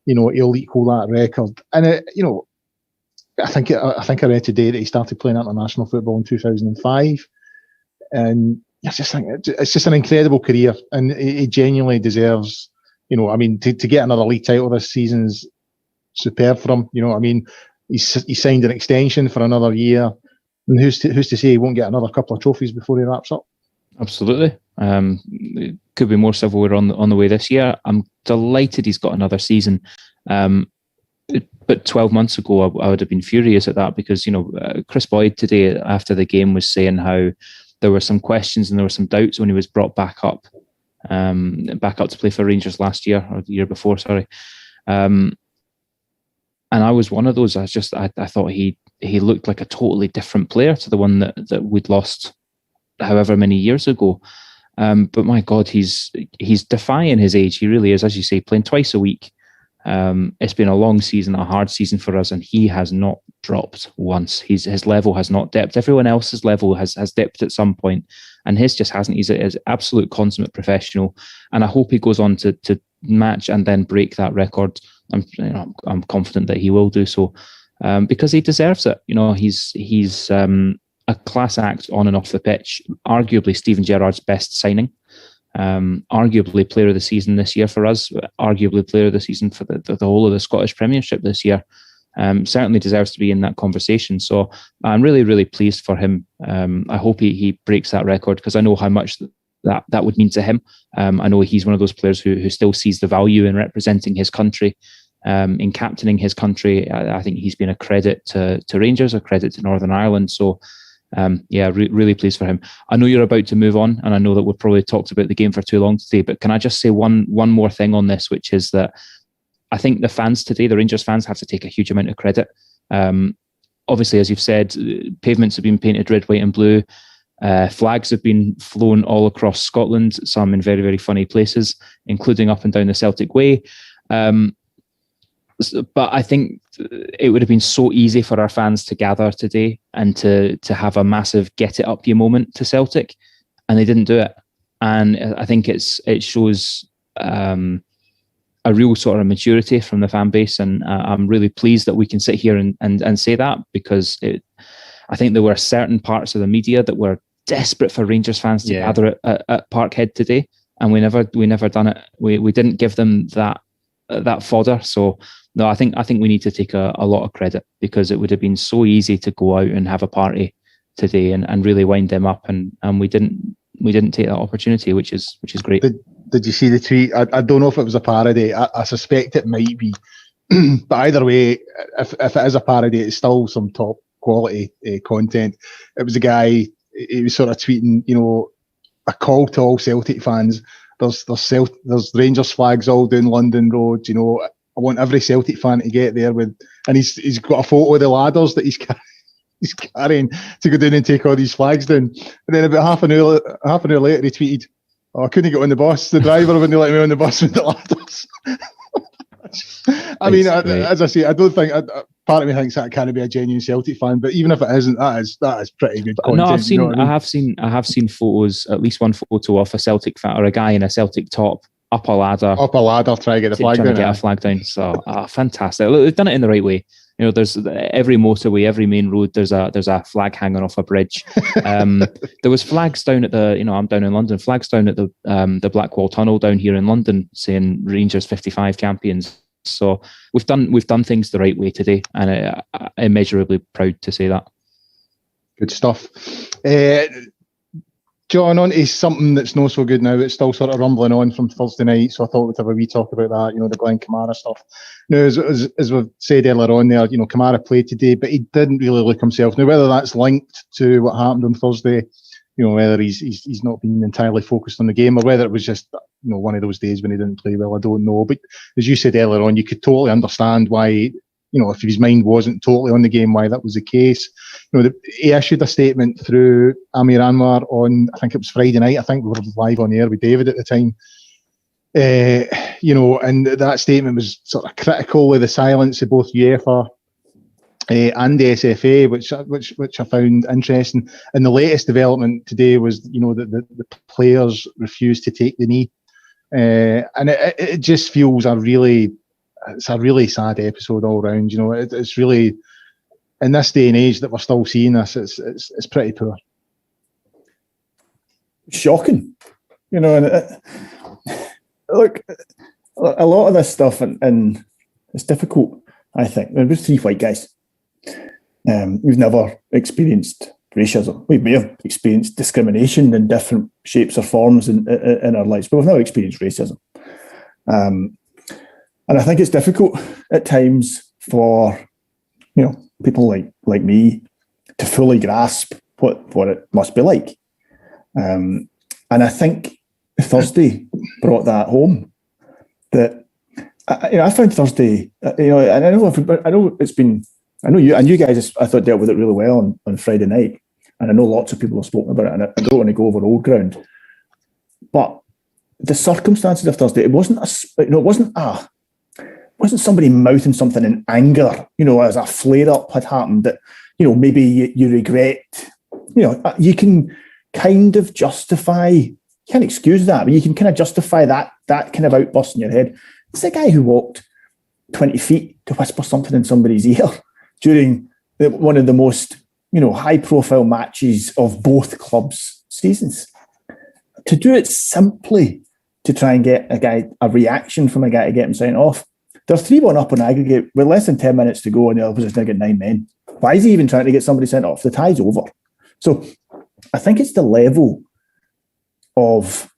[SPEAKER 1] he'll equal that record. And I think I read today that he started playing international football in 2005, and I just think it's just an incredible career, and he genuinely deserves. To get another league title this season's superb for him. He signed an extension for another year, and who's to say he won't get another couple of trophies before he wraps up?
[SPEAKER 2] Absolutely. It could be more silverware on the way this year. I'm delighted he's got another season. But 12 months ago, I would have been furious at that because, Chris Boyd today after the game was saying how there were some questions and there were some doubts when he was brought back up to play for Rangers last year or the year before, sorry. And I was one of those. I thought he looked like a totally different player to the one that we'd lost however many years ago. But my God, he's defying his age. He really is, as you say, playing twice a week. It's been a long season, a hard season for us, and he has not dropped once. His level has not dipped. Everyone else's level has dipped at some point, and his just hasn't. He's an absolute consummate professional, and I hope he goes on to match and then break that record. I'm confident that he will do so because he deserves it. He's a class act on and off the pitch. Arguably Steven Gerrard's best signing. Arguably player of the season this year for us. Arguably player of the season for the whole of the Scottish Premiership this year. Certainly deserves to be in that conversation. So I'm really, really pleased for him. I hope he breaks that record because I know how much that would mean to him. I know he's one of those players who still sees the value in representing his country, in captaining his country. I think he's been a credit to Rangers, a credit to Northern Ireland. So really pleased for him. I know you're about to move on, and I know that we've probably talked about the game for too long today, but can I just say one more thing on this, which is that I think the fans today, the Rangers fans, have to take a huge amount of credit. Obviously, as you've said, pavements have been painted red, white and blue. Flags have been flown all across Scotland, some in very, very funny places, including up and down the Celtic Way. But I think it would have been so easy for our fans to gather today and to have a massive get it up you moment to Celtic, and they didn't do it. And I think it shows a real sort of maturity from the fan base, and I'm really pleased that we can sit here and say that, because I think there were certain parts of the media that were desperate for Rangers fans to gather at Parkhead today, and we never done it. We didn't give them that fodder. So no, I think we need to take a lot of credit, because it would have been so easy to go out and have a party today and really wind them up, and we didn't take that opportunity, which is great.
[SPEAKER 1] Did you see the tweet? I don't know if it was a parody. I suspect it might be, but either way, if it is a parody, it's still some top quality content. It was a guy. He was sort of tweeting, a call to all Celtic fans. There's Rangers flags all down London Road. I want every Celtic fan to get there with, and he's got a photo of the ladders that he's carrying. he's carrying to go down and take all these flags down. And then about half an hour later, he tweeted, "Oh, I couldn't get on the bus. The driver wouldn't let me on the bus with the ladders." I mean, as I say, I don't think. Part of me thinks that can't be a genuine Celtic fan, but even if it isn't, that is pretty good content.
[SPEAKER 2] No, I've seen,
[SPEAKER 1] you know
[SPEAKER 2] I have seen photos, at least one photo of a Celtic fan or a guy in a Celtic top up a ladder,
[SPEAKER 1] trying to get the flag down.
[SPEAKER 2] Trying to get a flag down. So, fantastic! Look, they've done it in the right way. You know, there's every motorway, every main road. There's a flag hanging off a bridge. There was flags down at the. You know, I'm down in London. Flags down at the Blackwall Tunnel down here in London, saying Rangers 55 champions. So we've done things the right way today, and I'm immeasurably proud to say that.
[SPEAKER 1] Good stuff. John, on to something that's not so good now. It's still sort of rumbling on from Thursday night, so I thought we'd have a wee talk about that, you know, the Glenn Kamara stuff. Now, as we've said earlier on there, you know, Kamara played today, but he didn't really look himself. Now, whether that's linked to what happened on Thursday, you know, whether he's not been entirely focused on the game, or whether it was just, you know, one of those days when he didn't play well, I don't know. But as you said earlier on, you could totally understand why, you know, if his mind wasn't totally on the game, why that was the case. You know, he issued a statement through Amir Anwar on, I think it was Friday night. I think we were live on air with David at the time. You know, and that statement was sort of critical of the silence of both UEFA and the SFA, which I found interesting. And the latest development today was, you know, that the players refused to take the knee, and it just feels it's a really sad episode all round. You know, it's really, in this day and age that we're still seeing this, it's pretty poor.
[SPEAKER 3] Shocking, you know. And look, a lot of this stuff, and it's difficult. I think there was 3 white guys. We've never experienced racism. We may have experienced discrimination in different shapes or forms in our lives, but we've never experienced racism. And I think it's difficult at times for, you know, people like me to fully grasp what it must be like. And I think Thursday brought that home. That I found Thursday, you know, and I know you guys, I thought, dealt with it really well on Friday night, and I know lots of people have spoken about it, and I don't want to go over old ground. But the circumstances of Thursday, it wasn't somebody mouthing something in anger, you know, as a flare-up had happened that, you know, maybe you regret. You know, you can kind of justify, you can't excuse that, but you can kind of justify that kind of outburst in your head. It's the guy who walked 20 feet to whisper something in somebody's ear during one of the most, you know, high-profile matches of both clubs' seasons. To do it simply to try and get a reaction from a guy to get him sent off. They're 3-1 up on aggregate with less than 10 minutes to go, and the opposition now get 9 men. Why is he even trying to get somebody sent off? The tie's over. So I think it's the level of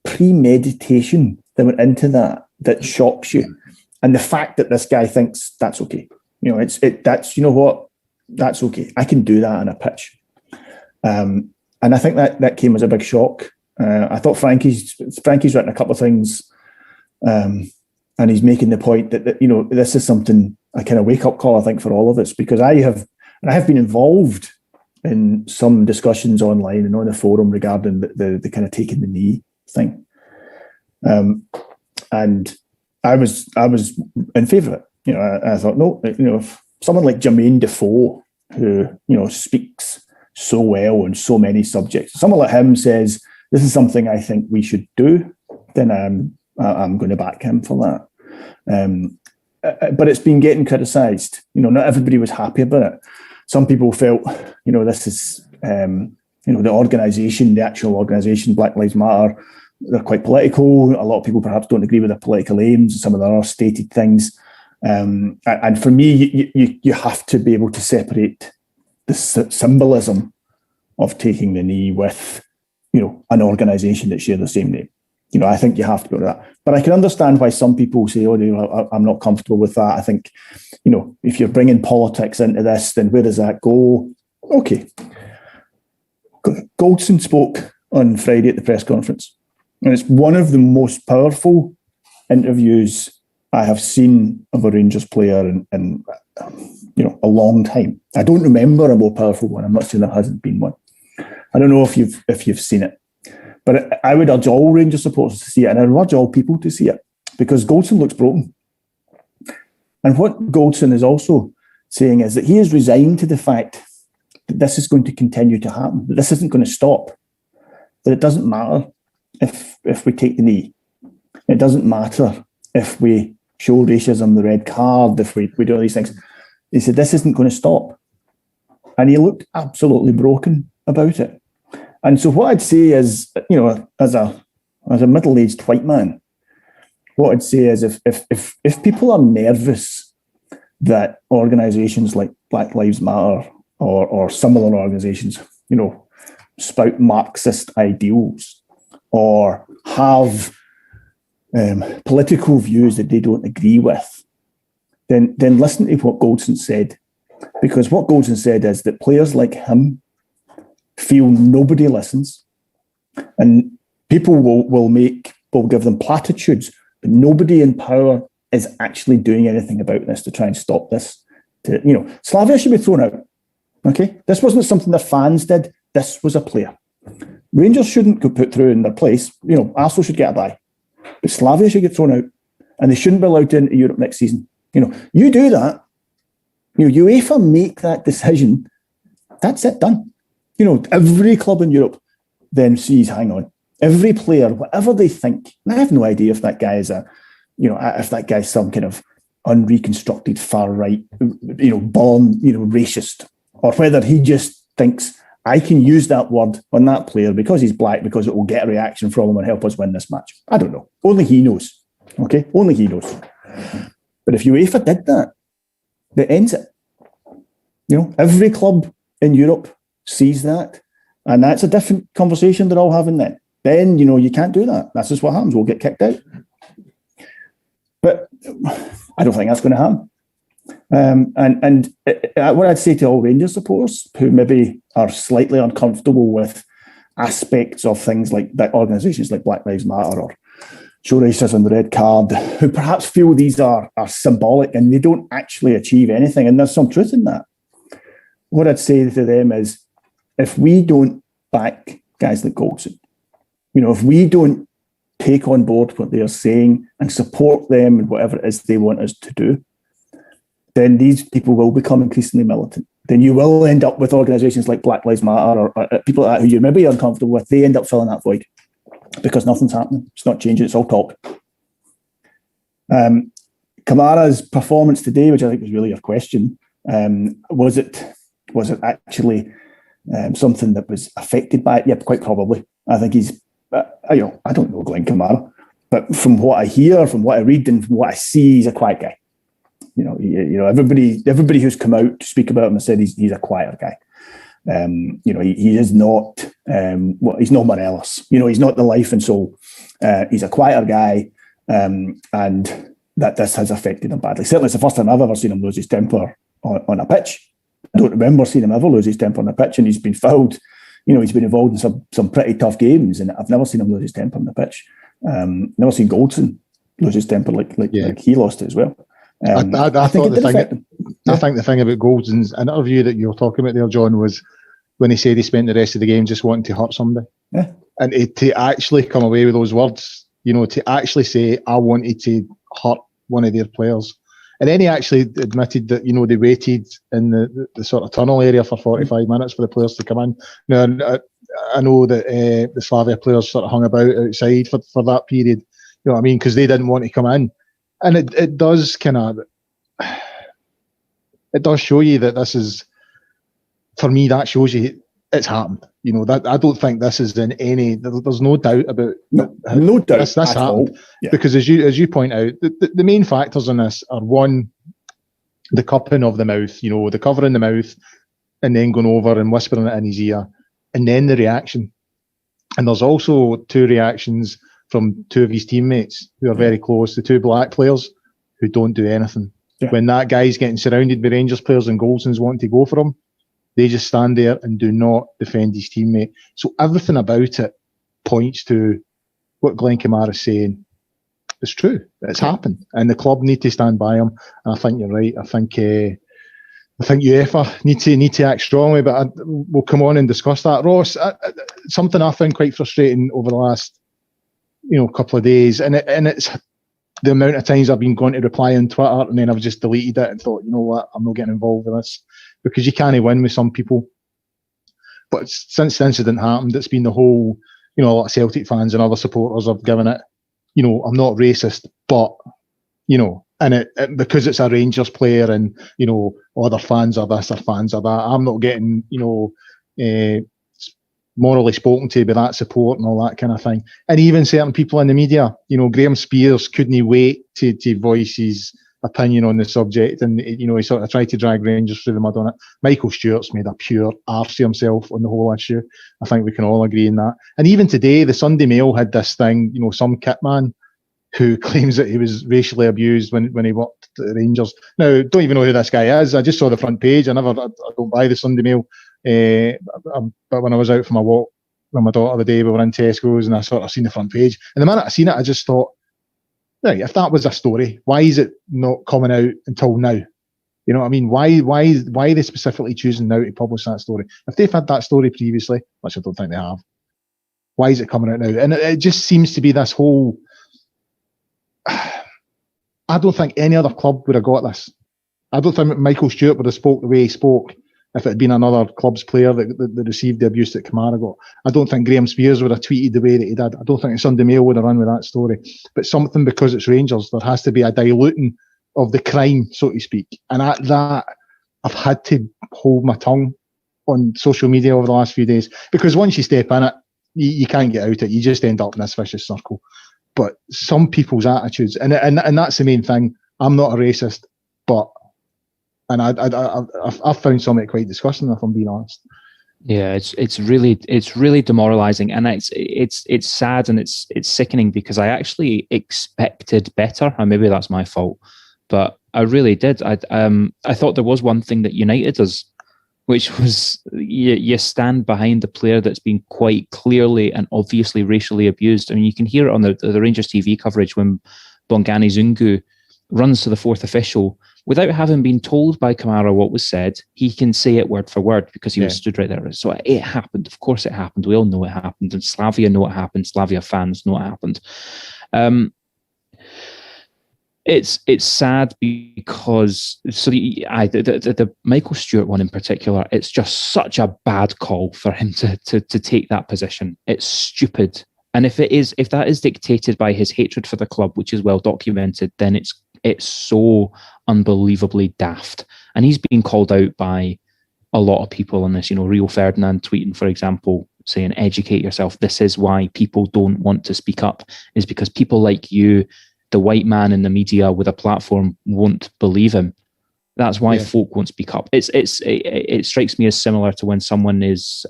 [SPEAKER 3] premeditation that went into that shocks you, and the fact that this guy thinks that's okay. You know, that's, you know what, that's okay. I can do that on a pitch. And I think that came as a big shock. I thought Frankie's written a couple of things, and he's making the point that, you know, this is something, a kind of wake-up call, I think, for all of us, because I have been involved in some discussions online and on the forum regarding the kind of taking the knee thing. And I was in favour of it. You know, I thought, no, you know, if someone like Jermaine Defoe, who, you know, speaks so well on so many subjects, someone like him says, this is something I think we should do, then I'm going to back him for that. But it's been getting criticised. You know, not everybody was happy about it. Some people felt, you know, this is, you know, the organisation, the actual organisation, Black Lives Matter, they're quite political. A lot of people perhaps don't agree with their political aims, some of their stated things. And for me, you have to be able to separate the symbolism of taking the knee with, you know, an organisation that share the same name. You know, I think you have to go to that. But I can understand why some people say, oh, you know, I'm not comfortable with that. I think, you know, if you're bringing politics into this, then where does that go? Okay. Goldson spoke on Friday at the press conference. And it's one of the most powerful interviews I have seen of a Rangers player in a long time. I don't remember a more powerful one. I'm not saying there hasn't been one. I don't know if you've seen it, but I would urge all Rangers supporters to see it, and I would urge all people to see it, because Goldson looks broken. And what Goldson is also saying is that he is resigned to the fact that this is going to continue to happen, that this isn't going to stop, that it doesn't matter if we take the knee. It doesn't matter if we show racism, the red card, if we do all these things. He said, this isn't going to stop. And he looked absolutely broken about it. And so what I'd say is, as a middle-aged white man, what I'd say is if people are nervous that organisations like Black Lives Matter or similar organisations, spout Marxist ideals or have political views that they don't agree with, then listen to what Goldson said. Because what Goldson said is that players like him feel nobody listens, and people will give them platitudes, but nobody in power is actually doing anything about this to try and stop this. Slavia should be thrown out. Okay, this wasn't something the fans did. This was a player. Rangers shouldn't get put through in their place. Arsenal should get a bye, but Slavia should get thrown out, and they shouldn't be allowed into Europe next season. You do that. UEFA make that decision. That's it, done. Every club in Europe then sees, hang on, every player, whatever they think, and I have no idea if that guy is if that guy's some kind of unreconstructed far right, born, racist, or whether he just thinks I can use that word on that player because he's black, because it will get a reaction from him and help us win this match. I don't know. Only he knows. Okay? Only he knows. But if UEFA did that, that ends it. Every club in Europe sees that, and that's a different conversation they're all having then. Then, you can't do that. That's just what happens. We'll get kicked out. But I don't think that's going to happen. And what I'd say to all Rangers supporters who maybe are slightly uncomfortable with aspects of things like that, organisations like Black Lives Matter or show racism, the red card, who perhaps feel these are symbolic and they don't actually achieve anything, and there's some truth in that. What I'd say to them is, if we don't back guys like Goldson, if we don't take on board what they're saying and support them in whatever it is they want us to do, then these people will become increasingly militant. Then you will end up with organisations like Black Lives Matter or people like that who you maybe are uncomfortable with. They end up filling that void because nothing's happening. It's not changing. It's all talk. Kamara's performance today, which I think was really your question, was it actually something that was affected by it? Yeah, quite probably. I think he's, I don't know Glenn Kamara, but from what I hear, from what I read, and from what I see, he's a quiet guy. Everybody who's come out to speak about him has said he's a quieter guy. He is not. He's not Morelos. He's not the life and soul. He's a quieter guy, and that this has affected him badly. Certainly, it's the first time I've ever seen him lose his temper on a pitch. I don't remember seeing him ever lose his temper on a pitch, and he's been fouled. He's been involved in some pretty tough games, and I've never seen him lose his temper on the pitch. Never seen Goldson lose his temper like he lost it as well. I think the thing about Goldson's interview that you were talking about there, John, was when he said he spent the rest of the game just wanting to hurt somebody. Yeah. And to actually come away with those words, to actually say, I wanted to hurt one of their players. And then he actually admitted that, they waited in the sort of tunnel area for 45 minutes for the players to come in. Now, I know that the Slavia players sort of hung about outside for that period, you know what I mean, because they didn't want to come in. And it does show you that this is, for me, that shows you it's happened. That I don't think this is in any. There's no doubt about no doubt
[SPEAKER 1] this happened. Yeah. Because as you point out, the main factors in this are, one, the cupping of the mouth, the covering the mouth, and then going over and whispering it in his ear, and then the reaction. And there's also two reactions from two of his teammates who are very close, the two black players who don't do anything. Yeah. When that guy's getting surrounded by Rangers players and Goldson's wanting to go for him, they just stand there and do not defend his teammate. So everything about it points to what Glenn Kamara is saying. it's true. It's happened, and the club need to stand by him. And I think you're right. I think UEFA need to act strongly. But we'll come on and discuss that. Ross, something I found quite frustrating over the last couple of days, and it's the amount of times I've been going to reply on Twitter, and then I've just deleted it and thought, you know what, I'm not getting involved with this, because you can't win with some people. But since the incident happened, it's been the whole, a lot of Celtic fans and other supporters have given it, I'm not racist, but, and it because it's a Rangers player and, other fans are this or fans are that, I'm not getting, morally spoken to by that support and all that kind of thing. And even certain people in the media, Graham Spears couldn't wait to voice his opinion on the subject, and he sort of tried to drag Rangers through the mud on it. Michael Stewart's made a pure arse of himself on the whole issue. I think we can all agree in that. And even today, the Sunday Mail had this thing, some kitman who claims that he was racially abused when he worked at the Rangers. Now, don't even know who this guy is. I just saw the front page. I don't buy the Sunday Mail. But when I was out for my walk with my daughter the day, we were in Tesco's, and I sort of seen the front page. And the minute I seen it, I just thought, right, if that was a story, why is it not coming out until now? You know what I mean? Why are they specifically choosing now to publish that story? If they've had that story previously, which I don't think they have, why is it coming out now? And it just seems to be this whole... I don't think any other club would have got this. I don't think Michael Stewart would have spoke the way he spoke if it had been another club's player that received the abuse that Kamara got. I don't think Graham Spears would have tweeted the way that he did. I don't think the Sunday Mail would have run with that story. But something, because it's Rangers, there has to be a diluting of the crime, so to speak. And at that, I've had to hold my tongue on social media over the last few days, because once you step in it, you can't get out of it. You just end up in this vicious circle. But some people's attitudes, and that's the main thing. I'm not a racist, but... And I've found some of it quite disgusting, if I'm being honest.
[SPEAKER 2] Yeah, it's really demoralising, and it's sad and it's sickening, because I actually expected better, and maybe that's my fault, but I really did. I thought there was one thing that united us, which was you stand behind the player that's been quite clearly and obviously racially abused. I mean, you can hear it on the Rangers TV coverage when Bongani Zungu runs to the fourth official. Without having been told by Kamara what was said, he can say it word for word because he was stood right there. So it happened. Of course it happened. We all know it happened. And Slavia know it happened. Slavia fans know it happened. It's sad because the Michael Stewart one in particular, it's just such a bad call for him to take that position. It's stupid. And if that is dictated by his hatred for the club, which is well documented, then it's so unbelievably daft. And he's been called out by a lot of people on this. Rio Ferdinand tweeting, for example, saying, educate yourself. This is why people don't want to speak up, is because people like you, the white man in the media with a platform, won't believe him. That's why folk won't speak up. It strikes me as similar to when someone is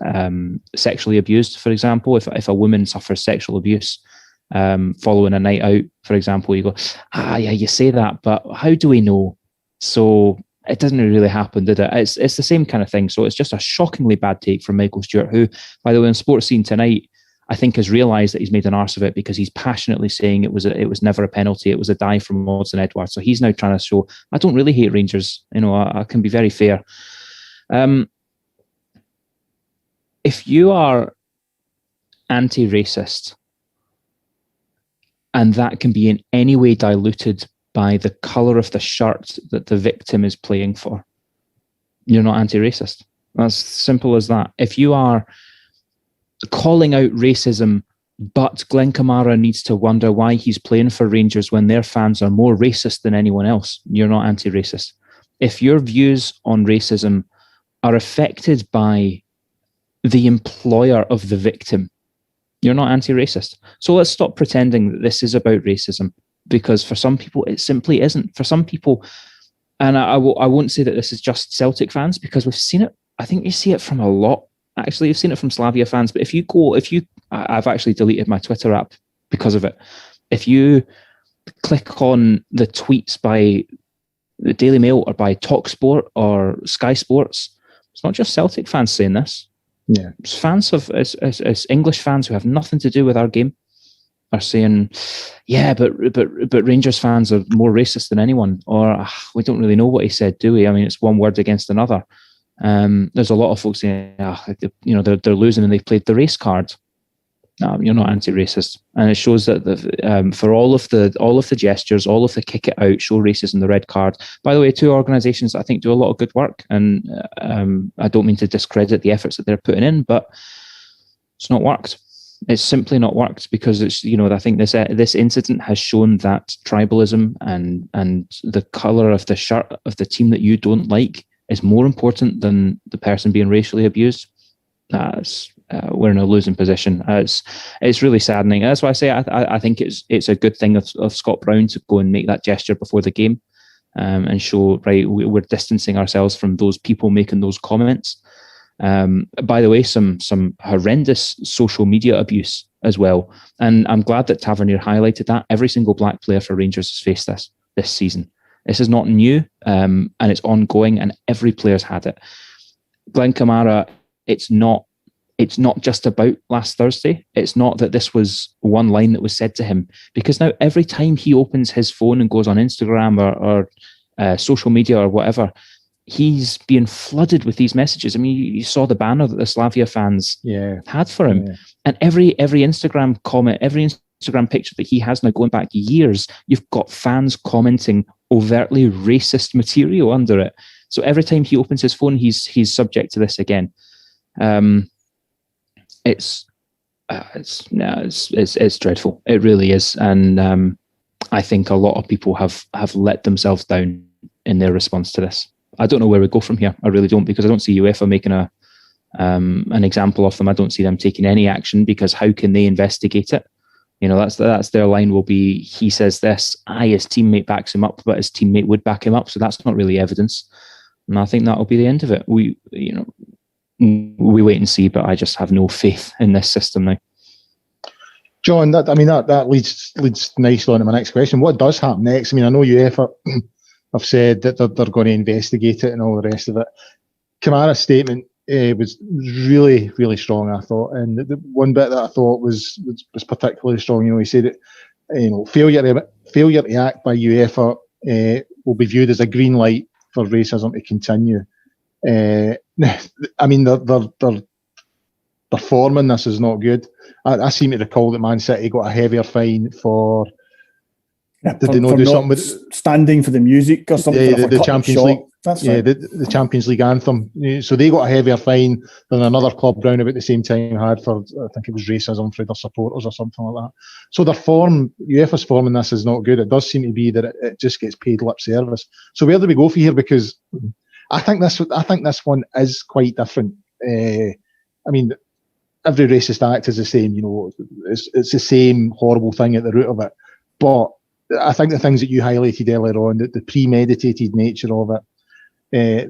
[SPEAKER 2] sexually abused, for example. If a woman suffers sexual abuse following a night out, for example, you go, yeah, you say that, but how do we know? So it doesn't really happen, did it? It's the same kind of thing. So it's just a shockingly bad take from Michael Stewart, who, by the way, on Sports Scene tonight, I think has realised that he's made an arse of it, because he's passionately saying it was never a penalty, it was a dive from Odsonne Edouard. So he's now trying to show, I don't really hate Rangers, I can be very fair. If you are anti-racist, and that can be in any way diluted by the colour of the shirt that the victim is playing for, you're not anti-racist. That's simple as that. If you are calling out racism, but Glenn Kamara needs to wonder why he's playing for Rangers when their fans are more racist than anyone else, you're not anti-racist. If your views on racism are affected by the employer of the victim, you're not anti-racist. So let's stop pretending that this is about racism, because for some people it simply isn't. For some people, and I won't say that this is just Celtic fans, because we've seen it. I think you see it from a lot. Actually, I've seen it from Slavia fans, but I've actually deleted my Twitter app because of it. If you click on the tweets by the Daily Mail or by TalkSport or Sky Sports, it's not just Celtic fans saying this.
[SPEAKER 1] Yeah,
[SPEAKER 2] it's fans it's English fans who have nothing to do with our game. are saying, yeah, but Rangers fans are more racist than anyone, or we don't really know what he said, do we? I mean, it's one word against another. There's a lot of folks saying, they're losing and they've played the race card. No, you're not anti-racist, and it shows that for all of the gestures, all of the kick it out, show racism, the red card. By the way, two organisations that I think do a lot of good work, and I don't mean to discredit the efforts that they're putting in, but it's not worked. It's simply not worked because it's I think this incident has shown that tribalism and the colour of the shirt of the team that you don't like is more important than the person being racially abused. We're in a losing position. It's really saddening. That's why I say I think it's a good thing of Scott Brown to go and make that gesture before the game, and show, right, we're distancing ourselves from those people making those comments. By the way, some horrendous social media abuse as well, and I'm glad that Tavernier highlighted that. Every single black player for Rangers has faced this season. This is not new, and it's ongoing, and every player's had it. Glenn Kamara, it's not just about last Thursday. It's not that this was one line that was said to him, because now every time he opens his phone and goes on Instagram or social media or whatever, he's being flooded with these messages. I mean, you saw the banner that the Slavia fans had for him. Yeah. And every Instagram comment, every Instagram picture that he has now going back years, you've got fans commenting overtly racist material under it. So every time he opens his phone, he's subject to this again. It's dreadful. It really is, and I think a lot of people have let themselves down in their response to this. I don't know where we go from here. I really don't, because I don't see UEFA making an example of them. I don't see them taking any action, because how can they investigate it? That's their line will be, he says this, his teammate backs him up, but his teammate would back him up, so that's not really evidence. And I think that'll be the end of it. We wait and see, but I just have no faith in this system now.
[SPEAKER 1] John, that leads nicely on to my next question. What does happen next? I mean, I know UEFA have said that they're going to investigate it and all the rest of it. Kamara's statement was really, really strong, I thought, and the one bit that I thought was particularly strong. He said that failure to act by UEFA will be viewed as a green light for racism to continue. I mean, their forming this is not good. I seem to recall that Man City got a heavier fine for. Did they not do something with
[SPEAKER 3] standing for the music or something?
[SPEAKER 1] The Champions League. That's right. The Champions League anthem. So they got a heavier fine than another club round about the same time had for, I think it was racism for their supporters or something like that. So their UEFA's form in this is not good. It does seem to be that it just gets paid lip service. So where do we go from here? Because I think this one is quite different. I mean, every racist act is the same. It's the same horrible thing at the root of it. But I think the things that you highlighted earlier on, the premeditated nature of it,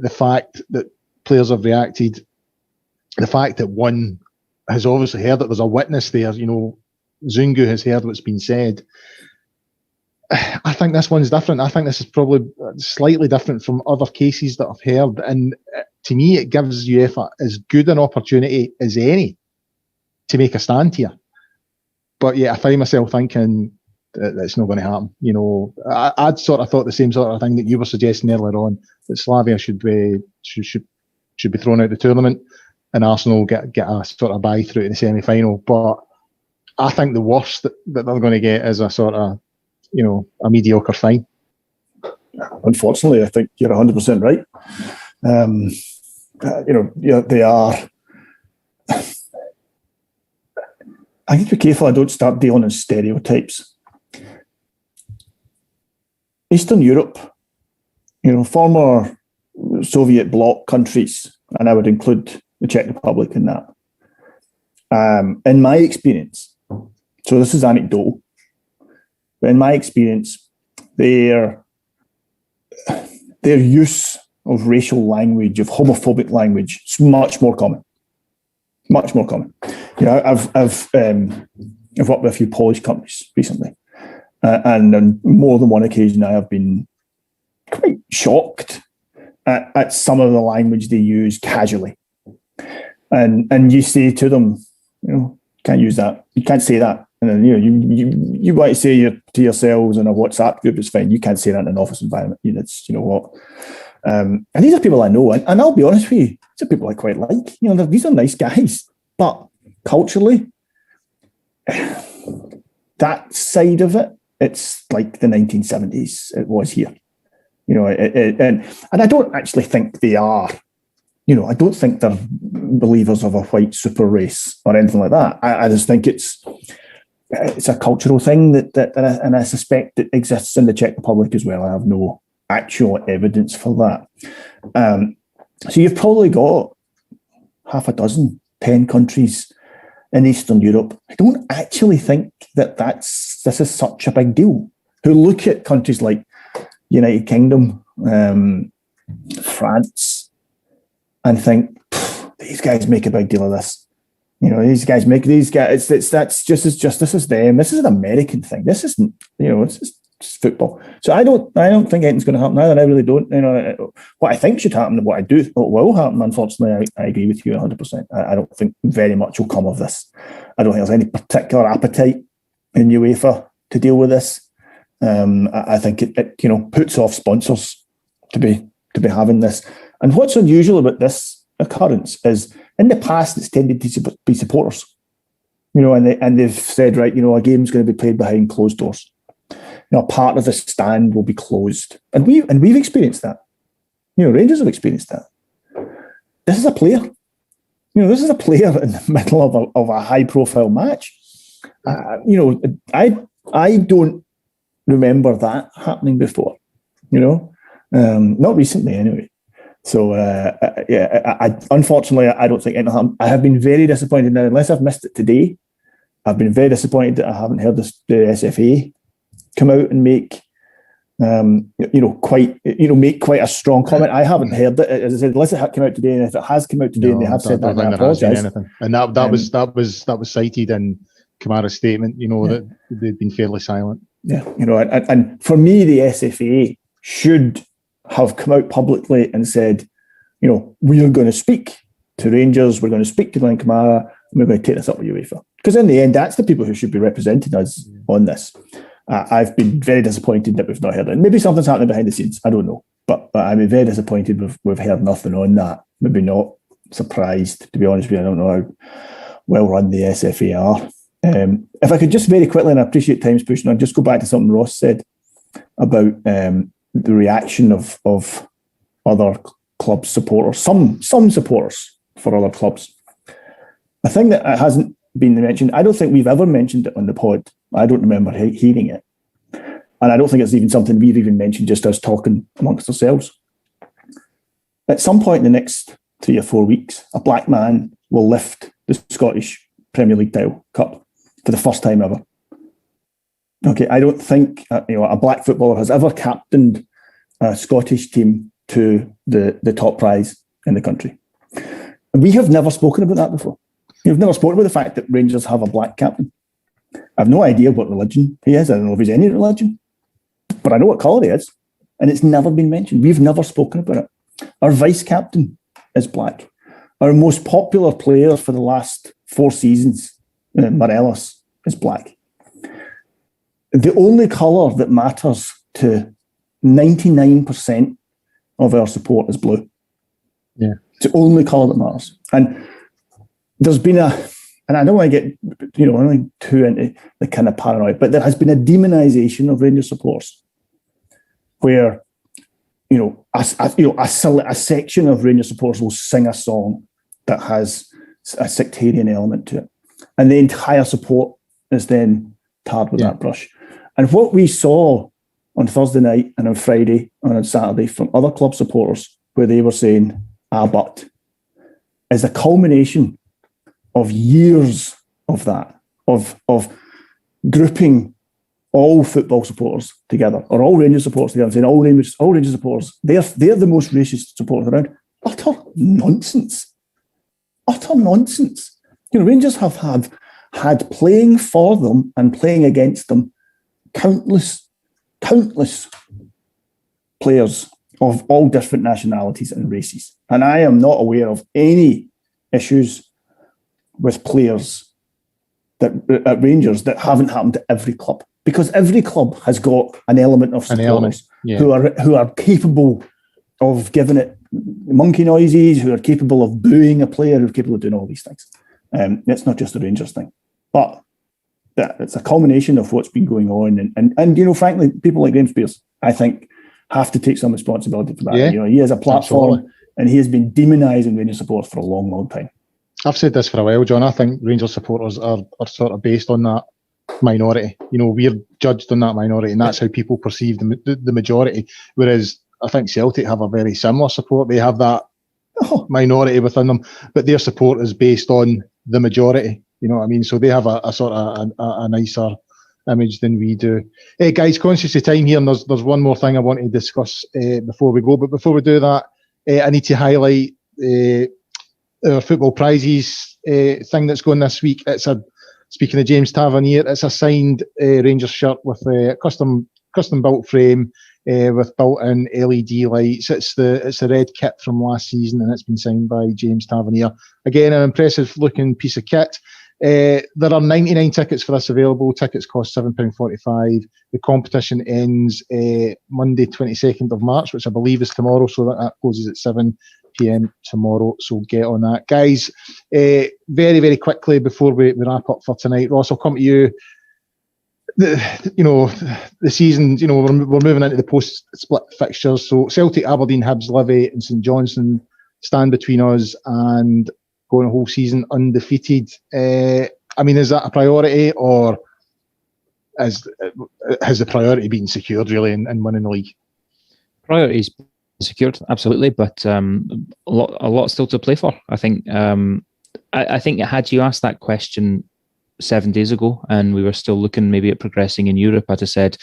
[SPEAKER 1] the fact that players have reacted, the fact that one has obviously heard that there's a witness there, Zungu has heard what's been said. I think this one's different. I think this is probably slightly different from other cases that I've heard. And to me, it gives UEFA as good an opportunity as any to make a stand here. But yeah, I find myself thinking, that's not going to happen. I'd sort of thought the same sort of thing that you were suggesting earlier on, that Slavia should be thrown out the tournament and Arsenal get a sort of bye through to the semi-final. But I think the worst that they're going to get is a sort of, a mediocre fine.
[SPEAKER 3] Unfortunately, I think you're 100% right. They are. I need to be careful I don't start dealing in stereotypes. Eastern Europe, former Soviet bloc countries, and I would include the Czech Republic in that. In my experience, so this is anecdotal, but in my experience, their use of racial language, of homophobic language, is much more common. Much more common. I've worked with a few Polish companies recently. And on more than one occasion, I have been quite shocked at some of the language they use casually. And you say to them, can't use that. You can't say that. And then, you might say to yourselves in a WhatsApp group, it's fine. You can't say that in an office environment. It's, what. And these are people I know, and I'll be honest with you, these are people I quite like. These are nice guys, but culturally, that side of it, it's like the 1970s it was here. And I don't actually think they are. I don't think they're believers of a white super race or anything like that. I just think it's a cultural thing and I suspect it exists in the Czech Republic as well. I have no actual evidence for that. So you've probably got 10 countries in Eastern Europe. I don't actually think this is such a big deal. Who look at countries like United Kingdom, France, and think these guys make a big deal of this. This is them. This is an American thing. This isn't. It's just football. So I don't think anything's going to happen either. I really don't. What I think should happen, what will happen. Unfortunately, I agree with you 100%. I don't think very much will come of this. I don't think there's any particular appetite in UEFA to deal with this. I think it puts off sponsors to be having this. And what's unusual about this occurrence is in the past it's tended to be supporters, and they've said, right, a game's going to be played behind closed doors. Part of the stand will be closed, and we've experienced that. Rangers have experienced that. This is a player. This is a player in the middle of a high profile match. I don't remember that happening before. Not recently anyway. So unfortunately, I don't think anything happened. I have been very disappointed now. Unless I've missed it today, I've been very disappointed that I haven't heard the SFA come out and make quite a strong comment. I haven't heard it. As I said, unless it came out today, and if it has come out today, and they have said that, I apologise.
[SPEAKER 1] And that was cited in Kamara's statement. That they'd been fairly silent.
[SPEAKER 3] Yeah, and for me, the SFA should have come out publicly and said, we are going to speak to Rangers, we're going to speak to Glenn Kamara, and we're going to take this up with UEFA. Because in the end, that's the people who should be representing us on this. I've been very disappointed that we've not heard it. Maybe something's happening behind the scenes, I don't know. But I've been very disappointed we've heard nothing on that. Maybe not surprised, to be honest with you. I don't know how well run the SFA are. If I could just very quickly, and I appreciate time's pushing on, just go back to something Ross said about the reaction of other club supporters, some supporters for other clubs. A thing that hasn't been mentioned, I don't think we've ever mentioned it on the pod. I don't remember hearing it. And I don't think it's even something we've even mentioned, just us talking amongst ourselves. At some point in the next 3 or 4 weeks, a black man will lift the Scottish Premier League title cup for the first time ever. Okay, I don't think a black footballer has ever captained a Scottish team to the top prize in the country. And we have never spoken about that before. We've never spoken about the fact that Rangers have a black captain. I have no idea what religion he is. I don't know if he's any religion, but I know what colour he is, and it's never been mentioned. We've never spoken about it. Our vice captain is black. Our most popular player for the last 4 seasons, Morelos, is black. The only colour that matters to 99% of our support is blue.
[SPEAKER 1] Yeah.
[SPEAKER 3] It's the only colour that matters. And there's been and I don't want to get, I don't want too into the kind of paranoid, but there has been a demonisation of Rangers supporters where, a section of Rangers supporters will sing a song that has a sectarian element to it. And the entire support is then tarred with that brush. And what we saw on Thursday night and on Friday and on Saturday from other club supporters where they were saying, but, is a culmination of years of that, of grouping all football supporters together, or all Rangers supporters together, saying all Rangers supporters, they're the most racist supporters around. Utter nonsense. Utter nonsense. Rangers have had playing for them and playing against them countless players of all different nationalities and races. And I am not aware of any issues with players at Rangers that haven't happened to every club, because every club has got an element of supporters who are capable of giving it monkey noises, who are capable of booing a player, who are capable of doing all these things. It's not just a Rangers thing, but it's a combination of what's been going on, and frankly, people like Graham Spears, I think, have to take some responsibility for that.
[SPEAKER 1] Yeah,
[SPEAKER 3] he has a platform,
[SPEAKER 1] absolutely.
[SPEAKER 3] And he has been demonising Rangers supporters for a long, long time.
[SPEAKER 1] I've said this for a while, John. I think Rangers supporters are sort of based on that minority. We're judged on that minority, and that's how people perceive the majority. Whereas I think Celtic have a very similar support. They have that minority within them, but their support is based on the majority. You know what I mean? So they have a sort of a nicer image than we do. Hey guys, conscious of time here, and there's one more thing I want to discuss before we go. But before we do that, I need to highlight our football prizes thing that's going this week. Speaking of James Tavernier, it's a signed Rangers shirt with a custom built frame with built-in LED lights. It's the red kit from last season, and it's been signed by James Tavernier. Again, an impressive looking piece of kit. There are 99 tickets for this available. Tickets cost £7.45. The competition ends Monday 22nd of March, which I believe is tomorrow, so that closes at 7 p.m. tomorrow, so get on that. Guys, very, very quickly before we wrap up for tonight, Ross, I'll come to you. The season, we're moving into the post-split fixtures, so Celtic, Aberdeen, Hibs, Livy and St Johnstone stand between us and going a whole season undefeated. Is that a priority, or has the priority been secured really in winning the league?
[SPEAKER 2] Priorities secured, absolutely, but a lot still to play for. I think. I think had you asked that question 7 days ago, and we were still looking maybe at progressing in Europe, I'd have said,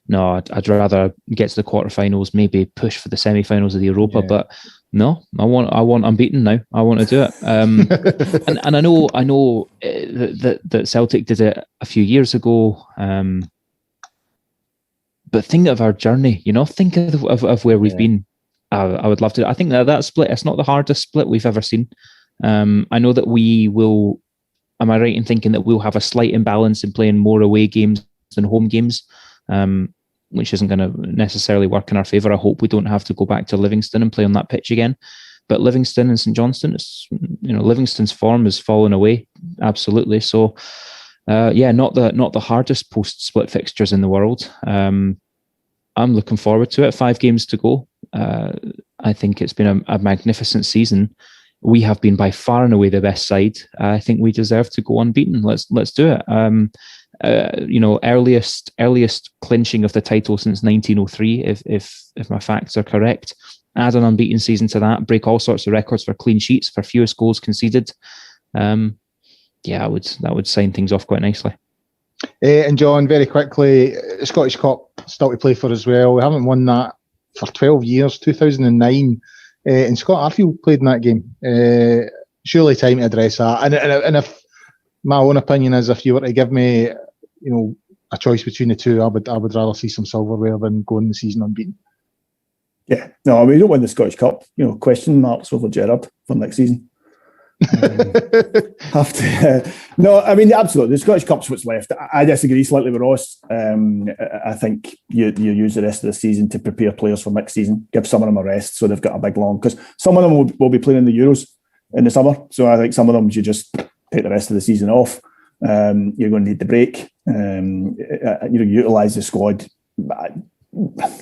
[SPEAKER 2] no, I'd rather get to the quarterfinals, maybe push for the semi-finals of the Europa. Yeah. But no, I want unbeaten now. I want to do it. And I know that Celtic did it a few years ago. But think of our journey, think of where we've been. I would love to. I think that split, it's not the hardest split we've ever seen. I know that we will, am I right in thinking that we'll have a slight imbalance in playing more away games than home games, which isn't going to necessarily work in our favour. I hope we don't have to go back to Livingston and play on that pitch again. But Livingston and St Johnstone, Livingston's form has fallen away, absolutely. So, not the hardest post-split fixtures in the world. I'm looking forward to it. 5 games to go. I think it's been a magnificent season. We have been by far and away the best side. I think we deserve to go unbeaten. Let's do it. Earliest clinching of the title since 1903, if my facts are correct. Add an unbeaten season to that. Break all sorts of records for clean sheets, for fewest goals conceded. That would sign things off quite nicely.
[SPEAKER 1] And John, very quickly, Scottish Cup still to play for as well. We haven't won that for 12 years. 2009. And Scott Arfield played in that game. Surely time to address that. And if my own opinion is, if you were to give me, a choice between the two, I would rather see some silverware than going the season unbeaten.
[SPEAKER 3] Yeah, no, we don't win the Scottish Cup. Question marks over Gerrard for next season. Absolutely. The Scottish Cup's what's left. I disagree slightly with Ross. I think you use the rest of the season to prepare players for next season. Give some of them a rest so they've got a big long, because some of them will be playing in the Euros in the summer. So I think some of them you just take the rest of the season off. You're going to need the break. Utilise the squad.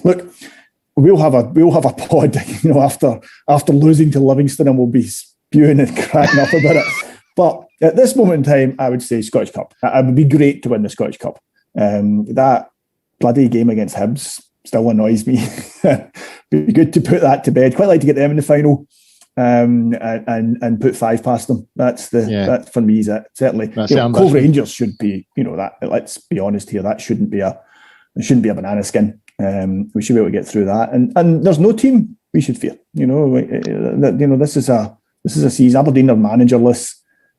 [SPEAKER 3] Look, we'll have a pod. After losing to Livingston, and we'll be spewing and cracking up about it. But at this moment in time, I would say Scottish Cup. It would be great to win the Scottish Cup. That bloody game against Hibs still annoys me. Be good to put that to bed. Quite like to get them in the final and put 5 past them. That's for me. Is it certainly? Cove Rangers should be. That. Let's be honest here. That shouldn't be a banana skin. We should be able to get through that. And there's no team we should fear. This is a season. Aberdeen are managerless.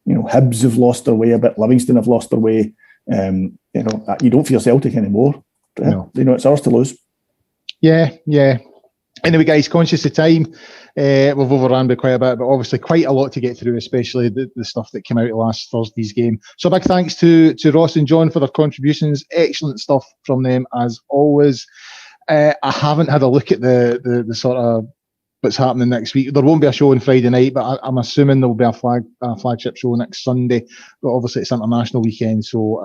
[SPEAKER 3] Hibs have lost their way a bit. Livingston have lost their way. You don't fear Celtic anymore.
[SPEAKER 1] No.
[SPEAKER 3] It's ours to lose.
[SPEAKER 1] Yeah. Anyway, guys, conscious of time, We've overrun by quite a bit, but obviously quite a lot to get through, especially the stuff that came out of last Thursday's game. So big thanks to Ross and John for their contributions. Excellent stuff from them as always. I haven't had a look at the sort of what's happening next week. There won't be a show on Friday night, but I'm assuming there will be a flagship show next Sunday. But obviously it's international weekend, so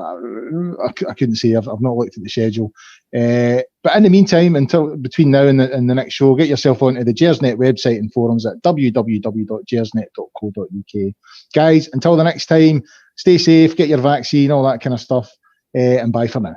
[SPEAKER 1] I couldn't say. I've not looked at the schedule. But in the meantime, until between now and the next show, get yourself onto the Gersnet website and forums at www.gersnet.co.uk. Guys, until the next time, stay safe, get your vaccine, all that kind of stuff, and bye for now.